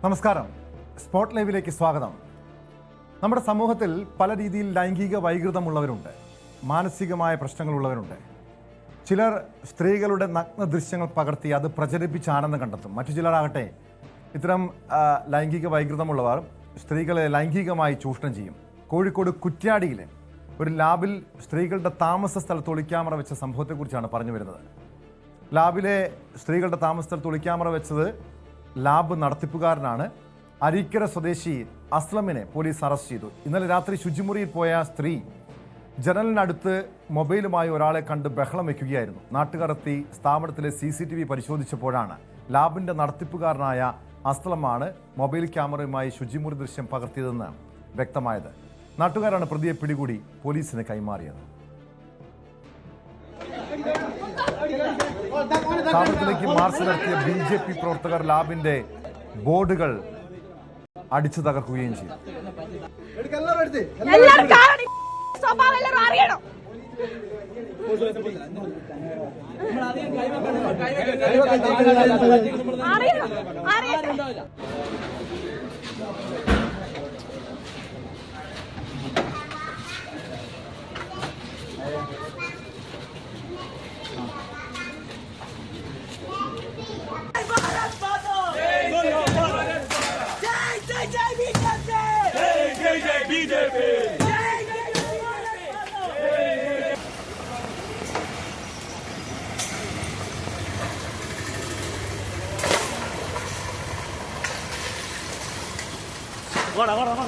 നമസ്കാരം. സ്പോട്ട് ലൈവിലേക്ക് സ്വാഗതം. നമ്മുടെ സമൂഹത്തിൽ പല രീതിയിൽ ലൈംഗിക വൈകൃതമുള്ളവരുണ്ട്, മാനസികമായ പ്രശ്നങ്ങളുള്ളവരുണ്ട്. ചിലർ സ്ത്രീകളുടെ നഗ്ന ദൃശ്യങ്ങൾ പകർത്തി അത് പ്രചരിപ്പിച്ച് ആനന്ദം കണ്ടെത്തും. മറ്റു ചിലരാകട്ടെ ഇത്തരം ലൈംഗിക വൈകൃതമുള്ളവർ സ്ത്രീകളെ ലൈംഗികമായി ചൂഷണം ചെയ്യും. കോഴിക്കോട് കുറ്റ്യാടിയിലെ ഒരു ലാബിൽ സ്ത്രീകളുടെ താമസ സ്ഥലത്ത് ഒളിക്യാമറ വെച്ച സംഭവത്തെക്കുറിച്ചാണ് പറഞ്ഞു വരുന്നത്. ലാബിലെ സ്ത്രീകളുടെ താമസ സ്ഥലത്ത് ഒളിക്യാമറ വെച്ചത് ലാബ് നടത്തിപ്പുകാരനാണ്. അരീക്കര സ്വദേശി അസ്ലമിനെ പോലീസ് അറസ്റ്റ് ചെയ്തു. ഇന്നലെ രാത്രി ശുചിമുറിയിൽ പോയ സ്ത്രീ ജനലിനടുത്ത് മൊബൈലുമായി ഒരാളെ കണ്ട് ബഹളം വയ്ക്കുകയായിരുന്നു. നാട്ടുകാരെത്തി സ്ഥാപനത്തിലെ CCTV പരിശോധിച്ചപ്പോഴാണ് ലാബിന്റെ നടത്തിപ്പുകാരനായ അസ്ലമാണ് മൊബൈൽ ക്യാമറയുമായി ശുചിമുറി ദൃശ്യം പകർത്തിയതെന്ന് വ്യക്തമായത്. നാട്ടുകാരാണ് പ്രതിയെ പിടികൂടി പോലീസിന് കൈമാറിയത്. സ്ഥാപനത്തിലേക്ക് മാർച്ച് നടത്തിയ BJP പ്രവർത്തകർ ലാബിന്റെ ബോർഡുകൾ അടിച്ചു തകർക്കുകയും ചെയ്തു.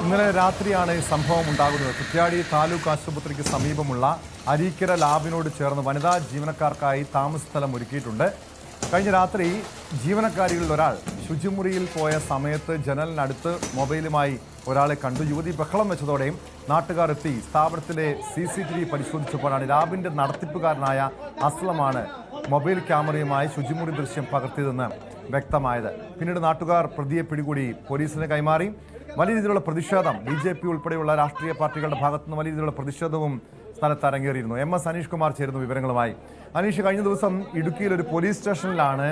ഇന്നലെ രാത്രിയാണ് ഈ സംഭവം ഉണ്ടാകുന്നത്. കുറ്റ്യാടി താലൂക്ക് ആശുപത്രിക്ക് സമീപമുള്ള അരീക്കര ലാബിനോട് ചേർന്ന് വനിതാ ജീവനക്കാർക്കായി താമസ സ്ഥലം ഒരുക്കിയിട്ടുണ്ട്. കഴിഞ്ഞ രാത്രി ജീവനക്കാരികളിൽ ഒരാൾ ശുചിമുറിയിൽ പോയ സമയത്ത് ജനലിനടുത്ത് മൊബൈലുമായി ഒരാളെ കണ്ടു. യുവതി ബഹളം വെച്ചതോടെയും നാട്ടുകാർ എത്തി സ്ഥാപനത്തിലെ CCTV പരിശോധിച്ചപ്പോഴാണ് ലാബിന്റെ നടത്തിപ്പുകാരനായ അസ്ലമാണ് മൊബൈൽ ക്യാമറയുമായി ശുചിമുറി ദൃശ്യം പകർത്തിയതെന്ന് വ്യക്തമായത്. പിന്നീട് നാട്ടുകാർ പ്രതിയെ പിടികൂടി പോലീസിന് കൈമാറി. വലിയ രീതിയിലുള്ള പ്രതിഷേധം BJP ഉൾപ്പെടെയുള്ള രാഷ്ട്രീയ പാർട്ടികളുടെ ഭാഗത്തുനിന്ന് വലിയ രീതിയിലുള്ള പ്രതിഷേധവും സ്ഥലത്ത് അരങ്ങേറിയിരുന്നു. MS അനീഷ് കുമാർ ചേരുന്നു വിവരങ്ങളുമായി. അനീഷ്, കഴിഞ്ഞ ദിവസം ഇടുക്കിയിൽ ഒരു പോലീസ് സ്റ്റേഷനിലാണ്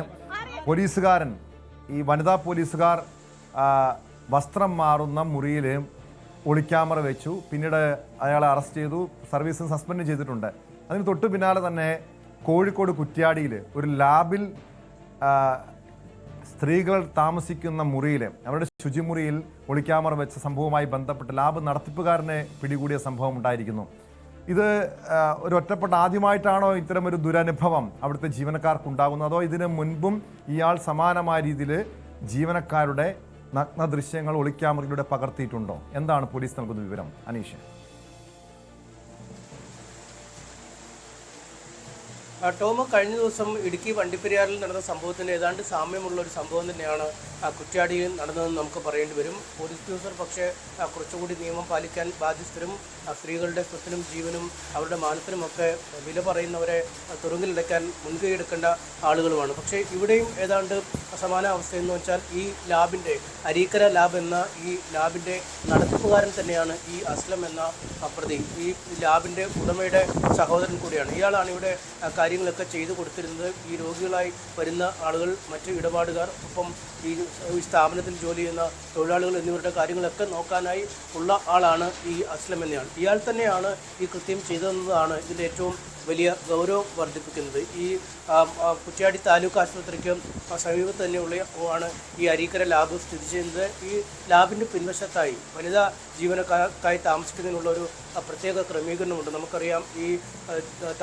പോലീസുകാരൻ, ഈ വനിതാ പോലീസുകാർ വസ്ത്രം മാറുന്ന മുറിയിൽ ഒളിക്യാമറ വെച്ചു. പിന്നീട് അയാളെ അറസ്റ്റ് ചെയ്തു, സർവീസിൽ സസ്പെൻഡ് ചെയ്തിട്ടുണ്ട്. അതിന് തൊട്ടു പിന്നാലെ തന്നെ കോഴിക്കോട് കുറ്റ്യാടിയിൽ ഒരു ലാബിൽ സ്ത്രീകൾ താമസിക്കുന്ന മുറിയിൽ, അവരുടെ ശുചിമുറിയിൽ ഒളിക്യാമറ വെച്ച സംഭവവുമായി ബന്ധപ്പെട്ട് ലാബ് നടത്തിപ്പുകാരനെ പിടികൂടിയ സംഭവം ഉണ്ടായിരിക്കുന്നു. ഇത് ഒരു ഒറ്റപ്പെട്ട ആദ്യമായിട്ടാണോ ഇത്തരമൊരു ദുരനുഭവം അവിടുത്തെ ജീവനക്കാർക്ക് ഉണ്ടാകുന്നത്, അതോ ഇതിനു മുൻപും ഇയാൾ സമാനമായ രീതിയിൽ ജീവനക്കാരുടെ നഗ്ന ദൃശ്യങ്ങൾ ഒളിക്യാമറയിലൂടെ പകർത്തിയിട്ടുണ്ടോ? എന്താണ് പോലീസ് നൽകുന്ന വിവരം, അനീഷ്? ടോം, കഴിഞ്ഞ ദിവസം ഇടുക്കി വണ്ടിപ്പെരിയാറിൽ നടന്ന സംഭവത്തിന് ഏതാണ്ട് സാമ്യമുള്ള ഒരു സംഭവം തന്നെയാണ് കുറ്റ്യാടിയിൽ നടന്നതെന്ന് നമുക്ക് പറയേണ്ടി വരും. പോലീസ് ഉദ്യോഗസ്ഥർ പക്ഷേ കുറച്ചുകൂടി നിയമം പാലിക്കാൻ ബാധ്യസ്ഥരും സ്ത്രീകളുടെ സ്വത്തിനും ജീവനും അവരുടെ മാനത്തിനുമൊക്കെ വില പറയുന്നവരെ തുറുങ്കിലടയ്ക്കാൻ മുൻകൈയെടുക്കേണ്ട ആളുകളുമാണ്. പക്ഷേ ഇവിടെയും ഏതാണ്ട് സമാന അവസ്ഥയെന്ന് വെച്ചാൽ ഈ ലാബിൻ്റെ, അരീക്കര ലാബ് എന്ന ഈ ലാബിൻ്റെ നടത്തിപ്പുകാരൻ തന്നെയാണ് ഈ അസ്ലം എന്ന പ്രതി. ഈ ലാബിൻ്റെ ഉടമയുടെ സഹോദരൻ കൂടിയാണ്. ഇയാളാണ് ഇവിടെ കാര്യങ്ങളൊക്കെ ചെയ്തു കൊടുത്തിരുന്നത്. ഈ രോഗികളായി വരുന്ന ആളുകൾ, മറ്റ് ഇടപാടുകാർ, ഒപ്പം ഈ സ്ഥാപനത്തിൽ ജോലി ചെയ്യുന്ന തൊഴിലാളികൾ എന്നിവരുടെ കാര്യങ്ങളൊക്കെ നോക്കാനായി ഉള്ള ആളാണ് ഈ അസ്ലം എന്നയാൾ. ഇയാൾ തന്നെയാണ് ഈ കൃത്യം ചെയ്തതെന്നതാണ് ഇതിൻ്റെ ഏറ്റവും വലിയ ഗൗരവം വർദ്ധിപ്പിക്കുന്നത്. ഈ കുറ്റ്യാടി താലൂക്ക് ആശുപത്രിക്ക് സമീപത്ത് തന്നെയുള്ള ആണ് ഈ അരീക്കര ലാബ് സ്ഥിതി ചെയ്യുന്നത്. ഈ ലാബിൻ്റെ പിൻവശത്തായി വനിതാ ജീവനക്കാർക്കായി താമസിക്കുന്നതിനുള്ള ഒരു പ്രത്യേക ക്രമീകരണമുണ്ട്. നമുക്കറിയാം, ഈ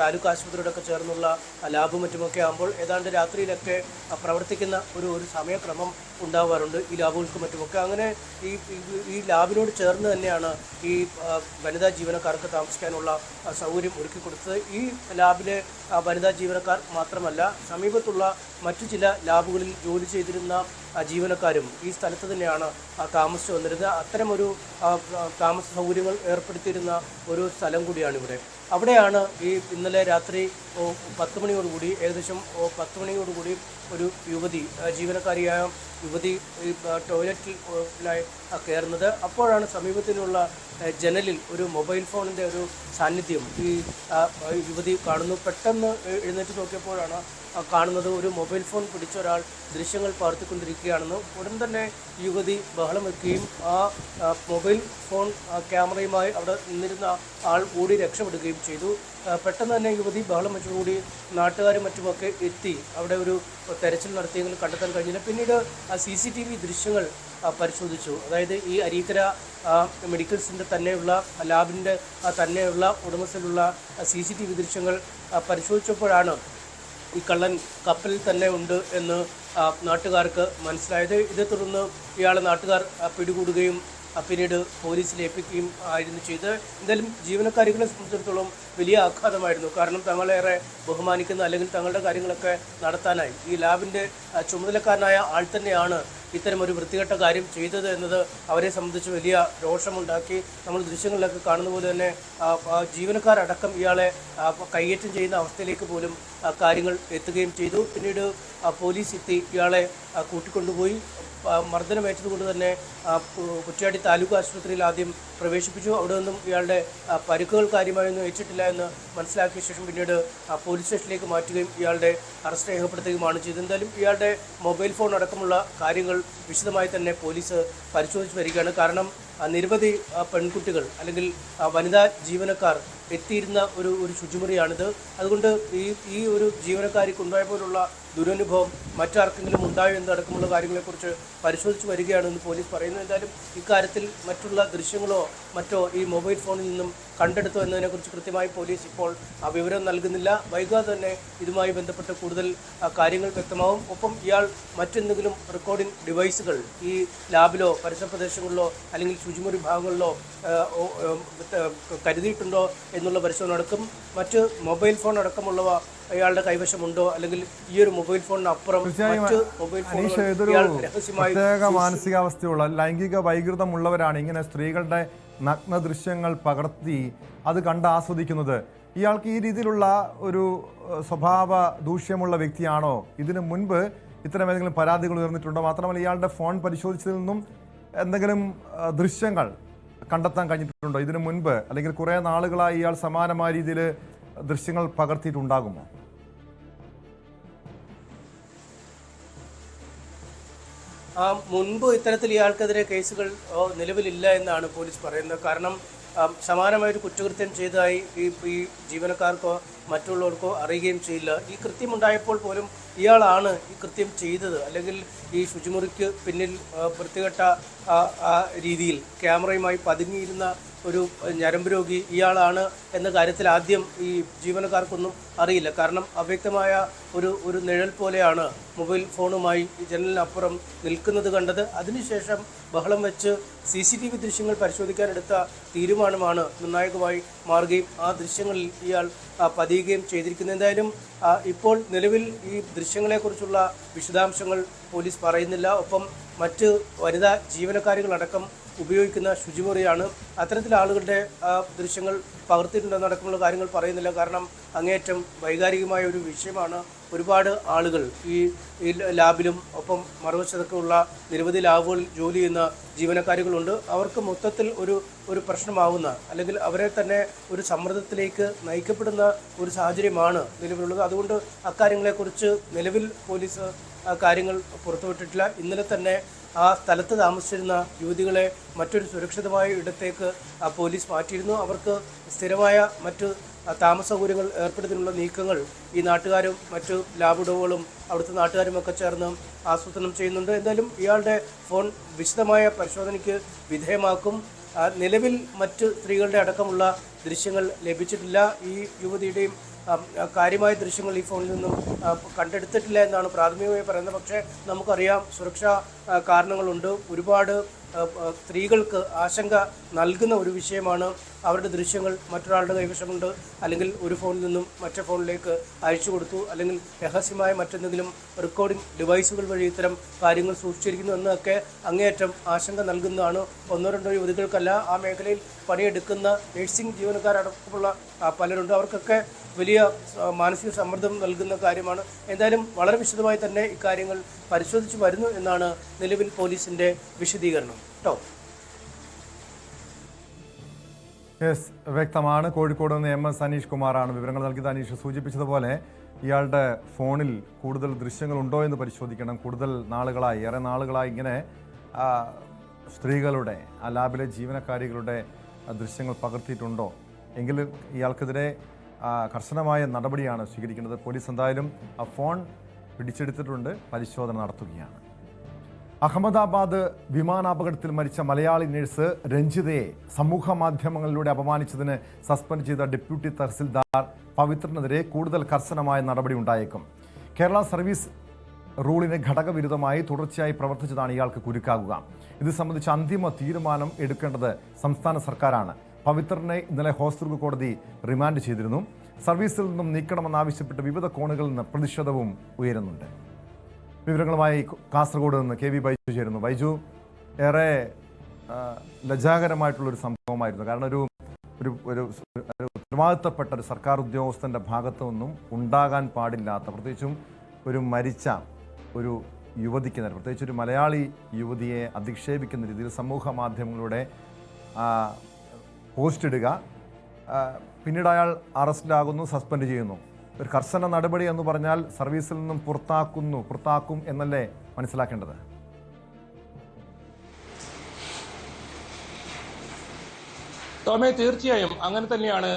താലൂക്ക് ആശുപത്രിയോടൊക്കെ ചേർന്നുള്ള ലാബും മറ്റുമൊക്കെ ആകുമ്പോൾ ഏതാണ്ട് രാത്രിയിലൊക്കെ പ്രവർത്തിക്കുന്ന ഒരു സമയക്രമം ഉണ്ടാവാറുണ്ട് ഈ ലാബുകൾക്ക് മറ്റുമൊക്കെ. അങ്ങനെ ഈ ലാബിനോട് ചേർന്ന് തന്നെയാണ് ഈ വനിതാ ജീവനക്കാർക്ക് താമസിക്കാനുള്ള സൗകര്യം ഒരുക്കി കൊടുത്തത്. ഈ ലാബിലെ വനിതാ ജീവനക്കാർ മാത്രമല്ല, സമീപത്തുള്ള മറ്റു ചില ലാബുകളിൽ ജോലി ചെയ്തിരുന്ന ജീവനക്കാരും ഈ സ്ഥലത്ത് തന്നെയാണ് താമസിച്ചു വന്നിരുന്നത്. അത്തരമൊരു താമസ സൗകര്യങ്ങൾ ഏർപ്പെടുത്തിയിരുന്ന ഒരു സ്ഥലം കൂടിയാണിവിടെ. അവിടെയാണ് ഈ ഇന്നലെ രാത്രി 10 മണിയോടുകൂടി, ഏകദേശം 10 മണിയോടുകൂടി ഒരു യുവതി, ജീവനക്കാരിയായ യുവതി ടോയ്ലറ്റിലായി കയറുന്നത്. അപ്പോഴാണ് സമീപത്തിനുള്ള ജനലിൽ ഒരു മൊബൈൽ ഫോണിൻ്റെ ഒരു സാന്നിധ്യം ഈ യുവതി കാണുന്നു. പെട്ടെന്ന് എഴുന്നേറ്റ് നോക്കിയപ്പോഴാണ് കാണുന്നത് ഒരു മൊബൈൽ ഫോൺ പിടിച്ച ഒരാൾ ദൃശ്യങ്ങൾ പകർത്തിക്കൊണ്ടിരിക്കുകയാണെന്ന്. ഉടൻ തന്നെ യുവതി ബഹളം വെക്കുകയും ആ മൊബൈൽ ഫോൺ ക്യാമറയുമായി അവിടെ നിന്നിരുന്ന ആൾ ഓടി രക്ഷപ്പെടുകയും ചെയ്തു. പെട്ടെന്ന് തന്നെ യുവതി ബഹളം വെച്ചതോടുകൂടി നാട്ടുകാരും മറ്റുമൊക്കെ എത്തി അവിടെ ഒരു തെരച്ചിൽ നടത്തിയെങ്കിലും കണ്ടെത്താൻ കഴിഞ്ഞില്ല. പിന്നീട് CCTV ദൃശ്യങ്ങൾ പരിശോധിച്ചു. അതായത് ഈ അരീക്കര മെഡിക്കൽസിൻ്റെ തന്നെയുള്ള ലാബിൻ്റെ തന്നെയുള്ള ഉടമസ്ഥയിലുള്ള CCTV ദൃശ്യങ്ങൾ പരിശോധിച്ചപ്പോഴാണ് ഈ കള്ളൻ കപ്പലിൽ തന്നെ ഉണ്ട് എന്ന് നാട്ടുകാർക്ക് മനസ്സിലായത്. ഇതേ തുടർന്ന് ഇയാളെ നാട്ടുകാർ പിടികൂടുകയും പിന്നീട് പോലീസിൽ ഏൽപ്പിക്കുകയും ആയിരുന്നു ചെയ്തത്. എന്തായാലും ജീവനക്കാരികളെ സംബന്ധിച്ചിടത്തോളം വലിയ ആഘാതമായിരുന്നു. കാരണം തങ്ങളേറെ ബഹുമാനിക്കുന്ന അല്ലെങ്കിൽ തങ്ങളുടെ കാര്യങ്ങളൊക്കെ നടത്താനായി ഈ ലാബിൻ്റെ ചുമതലക്കാരനായ ആൾ തന്നെയാണ് ഇത്തരമൊരു വൃത്തികെട്ട കാര്യം ചെയ്തത് എന്നത് അവരെ സംബന്ധിച്ച് വലിയ രോഷമുണ്ടാക്കി. നമ്മൾ ദൃശ്യങ്ങളിലൊക്കെ കാണുന്ന പോലെ തന്നെ ജീവനക്കാരടക്കം ഇയാളെ കയ്യേറ്റം ചെയ്യുന്ന അവസ്ഥയിലേക്ക് പോലും കാര്യങ്ങൾ എത്തുകയും ചെയ്തു. പിന്നീട് പോലീസ് എത്തി ഇയാളെ കൂട്ടിക്കൊണ്ടുപോയി. മർദ്ദനമേറ്റതുകൊണ്ട് തന്നെ കുറ്റ്യാടി താലൂക്ക് ആശുപത്രിയിൽ ആദ്യം പ്രവേശിപ്പിച്ചു. അവിടെ നിന്നും ഇയാളുടെ പരിക്കുകൾ കാര്യമായൊന്നും ഏറ്റിട്ടില്ല എന്ന് മനസ്സിലാക്കിയ ശേഷം പിന്നീട് പോലീസ് സ്റ്റേഷനിലേക്ക് മാറ്റുകയും ഇയാളുടെ അറസ്റ്റ് രേഖപ്പെടുത്തുകയുമാണ് ചെയ്തത്. എന്തായാലും ഇയാളുടെ മൊബൈൽ ഫോൺ അടക്കമുള്ള കാര്യങ്ങൾ വിശദമായി തന്നെ പോലീസ് പരിശോധിച്ച് വരികയാണ്. കാരണം നിരവധി പെൺകുട്ടികൾ അല്ലെങ്കിൽ വനിതാ ജീവനക്കാർ എത്തിയിരുന്ന ഒരു ശുചിമുറിയാണിത്. അതുകൊണ്ട് ഈ ഒരു ജീവനക്കാരിക്ക് ഉണ്ടായ പോലുള്ള ദുരനുഭവം മറ്റാർക്കെങ്കിലും ഉണ്ടായോ എന്നടക്കമുള്ള കാര്യങ്ങളെക്കുറിച്ച് പരിശോധിച്ച് വരികയാണെന്ന് പോലീസ് പറയുന്നു. എന്തായാലും ഇക്കാര്യത്തിൽ മറ്റുള്ള ദൃശ്യങ്ങളോ മറ്റോ ഈ മൊബൈൽ ഫോണിൽ നിന്നും കണ്ടെടുത്തോ എന്നതിനെക്കുറിച്ച് കൃത്യമായി പോലീസ് ഇപ്പോൾ വിവരം നൽകുന്നില്ല. വൈകാതെ തന്നെ ഇതുമായി ബന്ധപ്പെട്ട് കൂടുതൽ കാര്യങ്ങൾ വ്യക്തമാവും. ഒപ്പം ഇയാൾ മറ്റെന്തെങ്കിലും റെക്കോർഡിംഗ് ഡിവൈസുകൾ ഈ ലാബിലോ പരിസര പ്രദേശങ്ങളിലോ അല്ലെങ്കിൽ ശുചിമുറി ഭാഗങ്ങളിലോ കരുതിയിട്ടുണ്ടോ എന്നുള്ള പരിശോധന നടക്കും. മറ്റ് മൊബൈൽ ഫോൺ അടക്കമുള്ളവ അയാളുടെ കൈവശമുണ്ടോ അല്ലെങ്കിൽ ഈ ഒരു മൊബൈൽ ഫോണിനപ്പുറം മറ്റ് മൊബൈൽ ഫോണുകൾ രഹസ്യമായി പ്രത്യേക മാനസികാവസ്ഥയുള്ള ലൈംഗിക വൈകൃതമുള്ളവരാണ് ഇങ്ങനെ സ്ത്രീകളുടെ നഗ്ന ദൃശ്യങ്ങൾ പകർത്തി അത് കണ്ട് ആസ്വദിക്കുന്നത്. ഇയാൾക്ക് ഈ രീതിയിലുള്ള ഒരു സ്വഭാവ ദൂഷ്യമുള്ള വ്യക്തിയാണോ? ഇതിനു മുൻപ് ഇത്തരം ഏതെങ്കിലും പരാതികൾ ഉയർന്നിട്ടുണ്ടോ? മാത്രമല്ല ഇയാളുടെ ഫോൺ പരിശോധിച്ചതിൽ നിന്നും എന്തെങ്കിലും ദൃശ്യങ്ങൾ കണ്ടെത്താൻ കഴിഞ്ഞിട്ടുണ്ടോ ഇതിനു മുൻപ്? അല്ലെങ്കിൽ കുറേ നാളുകളായി ഇയാൾ സമാനമായ രീതിയിൽ ദൃശ്യങ്ങൾ പകർത്തിയിട്ടുണ്ടാകുമോ? മുൻപ് ഇത്തരത്തിൽ ഇയാൾക്കെതിരെ കേസുകൾ നിലവിലില്ല എന്നാണ് പോലീസ് പറയുന്നത്. കാരണം സമാനമായൊരു കുറ്റകൃത്യം ചെയ്തതായി ഈ ജീവനക്കാർക്കോ മറ്റുള്ളവർക്കോ അറിയുകയും ചെയ്യില്ല. ഈ കൃത്യമുണ്ടായപ്പോൾ പോലും ഇയാളാണ് ഈ കൃത്യം ചെയ്തത് അല്ലെങ്കിൽ ഈ ശുചിമുറിക്ക് പിന്നിൽ വൃത്തികെട്ട രീതിയിൽ ക്യാമറയുമായി പതുങ്ങിയിരുന്ന ഒരു ഞരമ്പ് രോഗി ഇയാളാണ് എന്ന കാര്യത്തിൽ ആദ്യം ഈ ജീവനക്കാർക്കൊന്നും അറിയില്ല. കാരണം അവ്യക്തമായ ഒരു നിഴൽ പോലെയാണ് മൊബൈൽ ഫോണുമായി ജനലിനപ്പുറം നിൽക്കുന്നത് കണ്ടത്. അതിനുശേഷം ബഹളം വെച്ച് CCTV ദൃശ്യങ്ങൾ പരിശോധിക്കാനെടുത്ത തീരുമാനമാണ് നിർണായകമായി മാറുകയും ആ ദൃശ്യങ്ങളിൽ ഇയാൾ പതിയുകയും ചെയ്തിരിക്കുന്നത്. എന്തായാലും ഇപ്പോൾ നിലവിൽ ഈ ദൃശ്യങ്ങളെക്കുറിച്ചുള്ള വിശദാംശങ്ങൾ പോലീസ് പറയുന്നില്ല. ഒപ്പം മറ്റ് വനിതാ ജീവനക്കാരികളടക്കം ഉപയോഗിക്കുന്ന ശുചിമുറിയാണ്. അത്തരത്തിൽ ആളുകളുടെ ദൃശ്യങ്ങൾ പകർത്തിയിട്ടുണ്ടെന്നടക്കമുള്ള കാര്യങ്ങൾ പറയുന്നില്ല. കാരണം അങ്ങേയറ്റം വൈകാരികമായ ഒരു വിഷയമാണ്. ഒരുപാട് ആളുകൾ ഈ ലാബിലും ഒപ്പം മറുവശത്തൊക്കെ ഉള്ള നിരവധി ലാബുകളിൽ ജോലി ചെയ്യുന്ന ജീവനക്കാരികളുണ്ട്. അവർക്ക് മൊത്തത്തിൽ ഒരു പ്രശ്നമാവുന്ന അല്ലെങ്കിൽ അവരെ തന്നെ ഒരു സമ്മർദ്ദത്തിലേക്ക് നയിക്കപ്പെടുന്ന ഒരു സാഹചര്യമാണ് നിലവിലുള്ളത്. അതുകൊണ്ട് അക്കാര്യങ്ങളെക്കുറിച്ച് നിലവിൽ പോലീസ് കാര്യങ്ങൾ പുറത്തുവിട്ടിട്ടില്ല. ഇന്നലെ തന്നെ ആ സ്ഥലത്ത് താമസിച്ചിരുന്ന യുവതികളെ മറ്റൊരു സുരക്ഷിതമായ ഇടത്തേക്ക് പോലീസ് മാറ്റിയിരുന്നു. അവർക്ക് സ്ഥിരമായ മറ്റ് താമസ സൗകര്യങ്ങൾ ഏർപ്പെടുത്തിയുള്ള നീക്കങ്ങൾ ഈ നാട്ടുകാരും മറ്റു ലാബുടമകളും അവിടുത്തെ നാട്ടുകാരുമൊക്കെ ചേർന്ന് ആസൂത്രണം ചെയ്യുന്നുണ്ട്. എന്തായാലും ഇയാളുടെ ഫോൺ വിശദമായ പരിശോധനയ്ക്ക് വിധേയമാക്കും. നിലവിൽ മറ്റ് സ്ത്രീകളുടെ അടക്കമുള്ള ദൃശ്യങ്ങൾ ലഭിച്ചിട്ടില്ല. ഈ യുവതിയുടെയും കാര്യമായ ദൃശ്യങ്ങൾ ഈ ഫോണിൽ നിന്നും കണ്ടെടുത്തിട്ടില്ല എന്നാണ് പ്രാഥമികമായി പറയുന്നത്. പക്ഷേ നമുക്കറിയാം സുരക്ഷാ കാരണങ്ങളുണ്ട്. ഒരുപാട് സ്ത്രീകൾക്ക് ആശങ്ക നൽകുന്ന ഒരു വിഷയമാണ് അവരുടെ ദൃശ്യങ്ങൾ മറ്റൊരാളുടെ കൈവശമുണ്ട് അല്ലെങ്കിൽ ഒരു ഫോണിൽ നിന്നും മറ്റേ ഫോണിലേക്ക് അയച്ചു കൊടുത്തു അല്ലെങ്കിൽ രഹസ്യമായ മറ്റെന്തെങ്കിലും റെക്കോർഡിംഗ് ഡിവൈസുകൾ വഴി ഇത്തരം കാര്യങ്ങൾ സൂക്ഷിച്ചിരിക്കുന്നു എന്നൊക്കെ അങ്ങേയറ്റം ആശങ്ക നൽകുന്നതാണ്. ഒന്നോ രണ്ടോ യുവതികൾക്കല്ല, ആ മേഖലയിൽ പണിയെടുക്കുന്ന നഴ്സിംഗ് ജീവനക്കാരടക്കമുള്ള പലരുണ്ട്. അവർക്കൊക്കെ വലിയ മാനസിക സമ്മർദ്ദം നൽകുന്ന കാര്യമാണ്. എന്തായാലും വളരെ വിശദമായി തന്നെ ഇക്കാര്യങ്ങൾ പരിശോധിച്ച് വരുന്നു എന്നാണ് നിലവിൽ പോലീസിന്റെ വിശദീകരണം. കേട്ടോ, വ്യക്തമാണ്. കോഴിക്കോട് നിന്ന് MS അനീഷ് കുമാറാണ് വിവരങ്ങൾ നൽകിയത്. അനീഷ് സൂചിപ്പിച്ചതുപോലെ ഇയാളുടെ ഫോണിൽ കൂടുതൽ ദൃശ്യങ്ങളുണ്ടോ എന്ന് പരിശോധിക്കണം. കൂടുതൽ നാളുകളായി, ഏറെ നാളുകളായി ഇങ്ങനെ സ്ത്രീകളുടെ, ആ ലാബിലെ ജീവനക്കാരികളുടെ ദൃശ്യങ്ങൾ പകർത്തിയിട്ടുണ്ടോ എങ്കിൽ ഇയാൾക്കെതിരെ കർശനമായ നടപടിയാണ് സ്വീകരിക്കുന്നത്. പോലീസ് എന്തായാലും ആ ഫോൺ പിടിച്ചെടുത്തിട്ടുണ്ട്, പരിശോധന നടത്തുകയാണ്. അഹമ്മദാബാദ് വിമാനാപകടത്തിൽ മരിച്ച മലയാളി നഴ്സ് രഞ്ജിതയെ സമൂഹ മാധ്യമങ്ങളിലൂടെ അപമാനിച്ചതിന് സസ്പെൻഡ് ചെയ്ത ഡെപ്യൂട്ടി തഹസിൽദാർ പവിത്രനെതിരെ കൂടുതൽ കർശനമായ നടപടി ഉണ്ടായേക്കും. കേരള സർവീസ് റൂളിന് ഘടകവിരുദ്ധമായി തുടർച്ചയായി പ്രവർത്തിച്ചതാണ് ഇയാൾക്ക് കുരുക്കാകുക. ഇത് സംബന്ധിച്ച് അന്തിമ തീരുമാനം എടുക്കേണ്ടത് സംസ്ഥാന സർക്കാരാണ്. പവിത്രനെ ഇന്നലെ ഹോസ്ദുർഗ് കോടതി റിമാൻഡ് ചെയ്തിരുന്നു. സർവീസിൽ നിന്നും നീക്കണമെന്നാവശ്യപ്പെട്ട് വിവിധ കോണുകളിൽ നിന്ന് പ്രതിഷേധവും ഉയരുന്നുണ്ട്. വിവരങ്ങളുമായി കാസർഗോഡ് നിന്ന് KV ബൈജു ചേരുന്നു. ബൈജു, ഏറെ ലജ്ജാകരമായിട്ടുള്ളൊരു സംഭവമായിരുന്നു. കാരണം ഒരു ഉത്തരവാദിത്തപ്പെട്ട ഒരു സർക്കാർ ഉദ്യോഗസ്ഥൻ്റെ ഭാഗത്തു നിന്നും ഉണ്ടാകാൻ പാടില്ലാത്ത, പ്രത്യേകിച്ചും ഒരു മരിച്ച ഒരു യുവതിക്ക് നേരെ, പ്രത്യേകിച്ച് ഒരു മലയാളി യുവതിയെ അധിക്ഷേപിക്കുന്ന രീതിയിൽ സമൂഹ മാധ്യമങ്ങളിലൂടെ പോസ്റ്റ് ഇടുക, പിന്നീട് അയാൾ അറസ്റ്റിലാകുന്നു, സസ്പെൻഡ് ചെയ്യുന്നു. ഒരു കർശന നടപടി എന്ന് പറഞ്ഞാൽ സർവീസിൽ നിന്നും പുറത്താക്കും എന്നല്ലേ മനസ്സിലാക്കേണ്ടത്? ടോമേ, തീർച്ചയായും അങ്ങനെ തന്നെയാണ്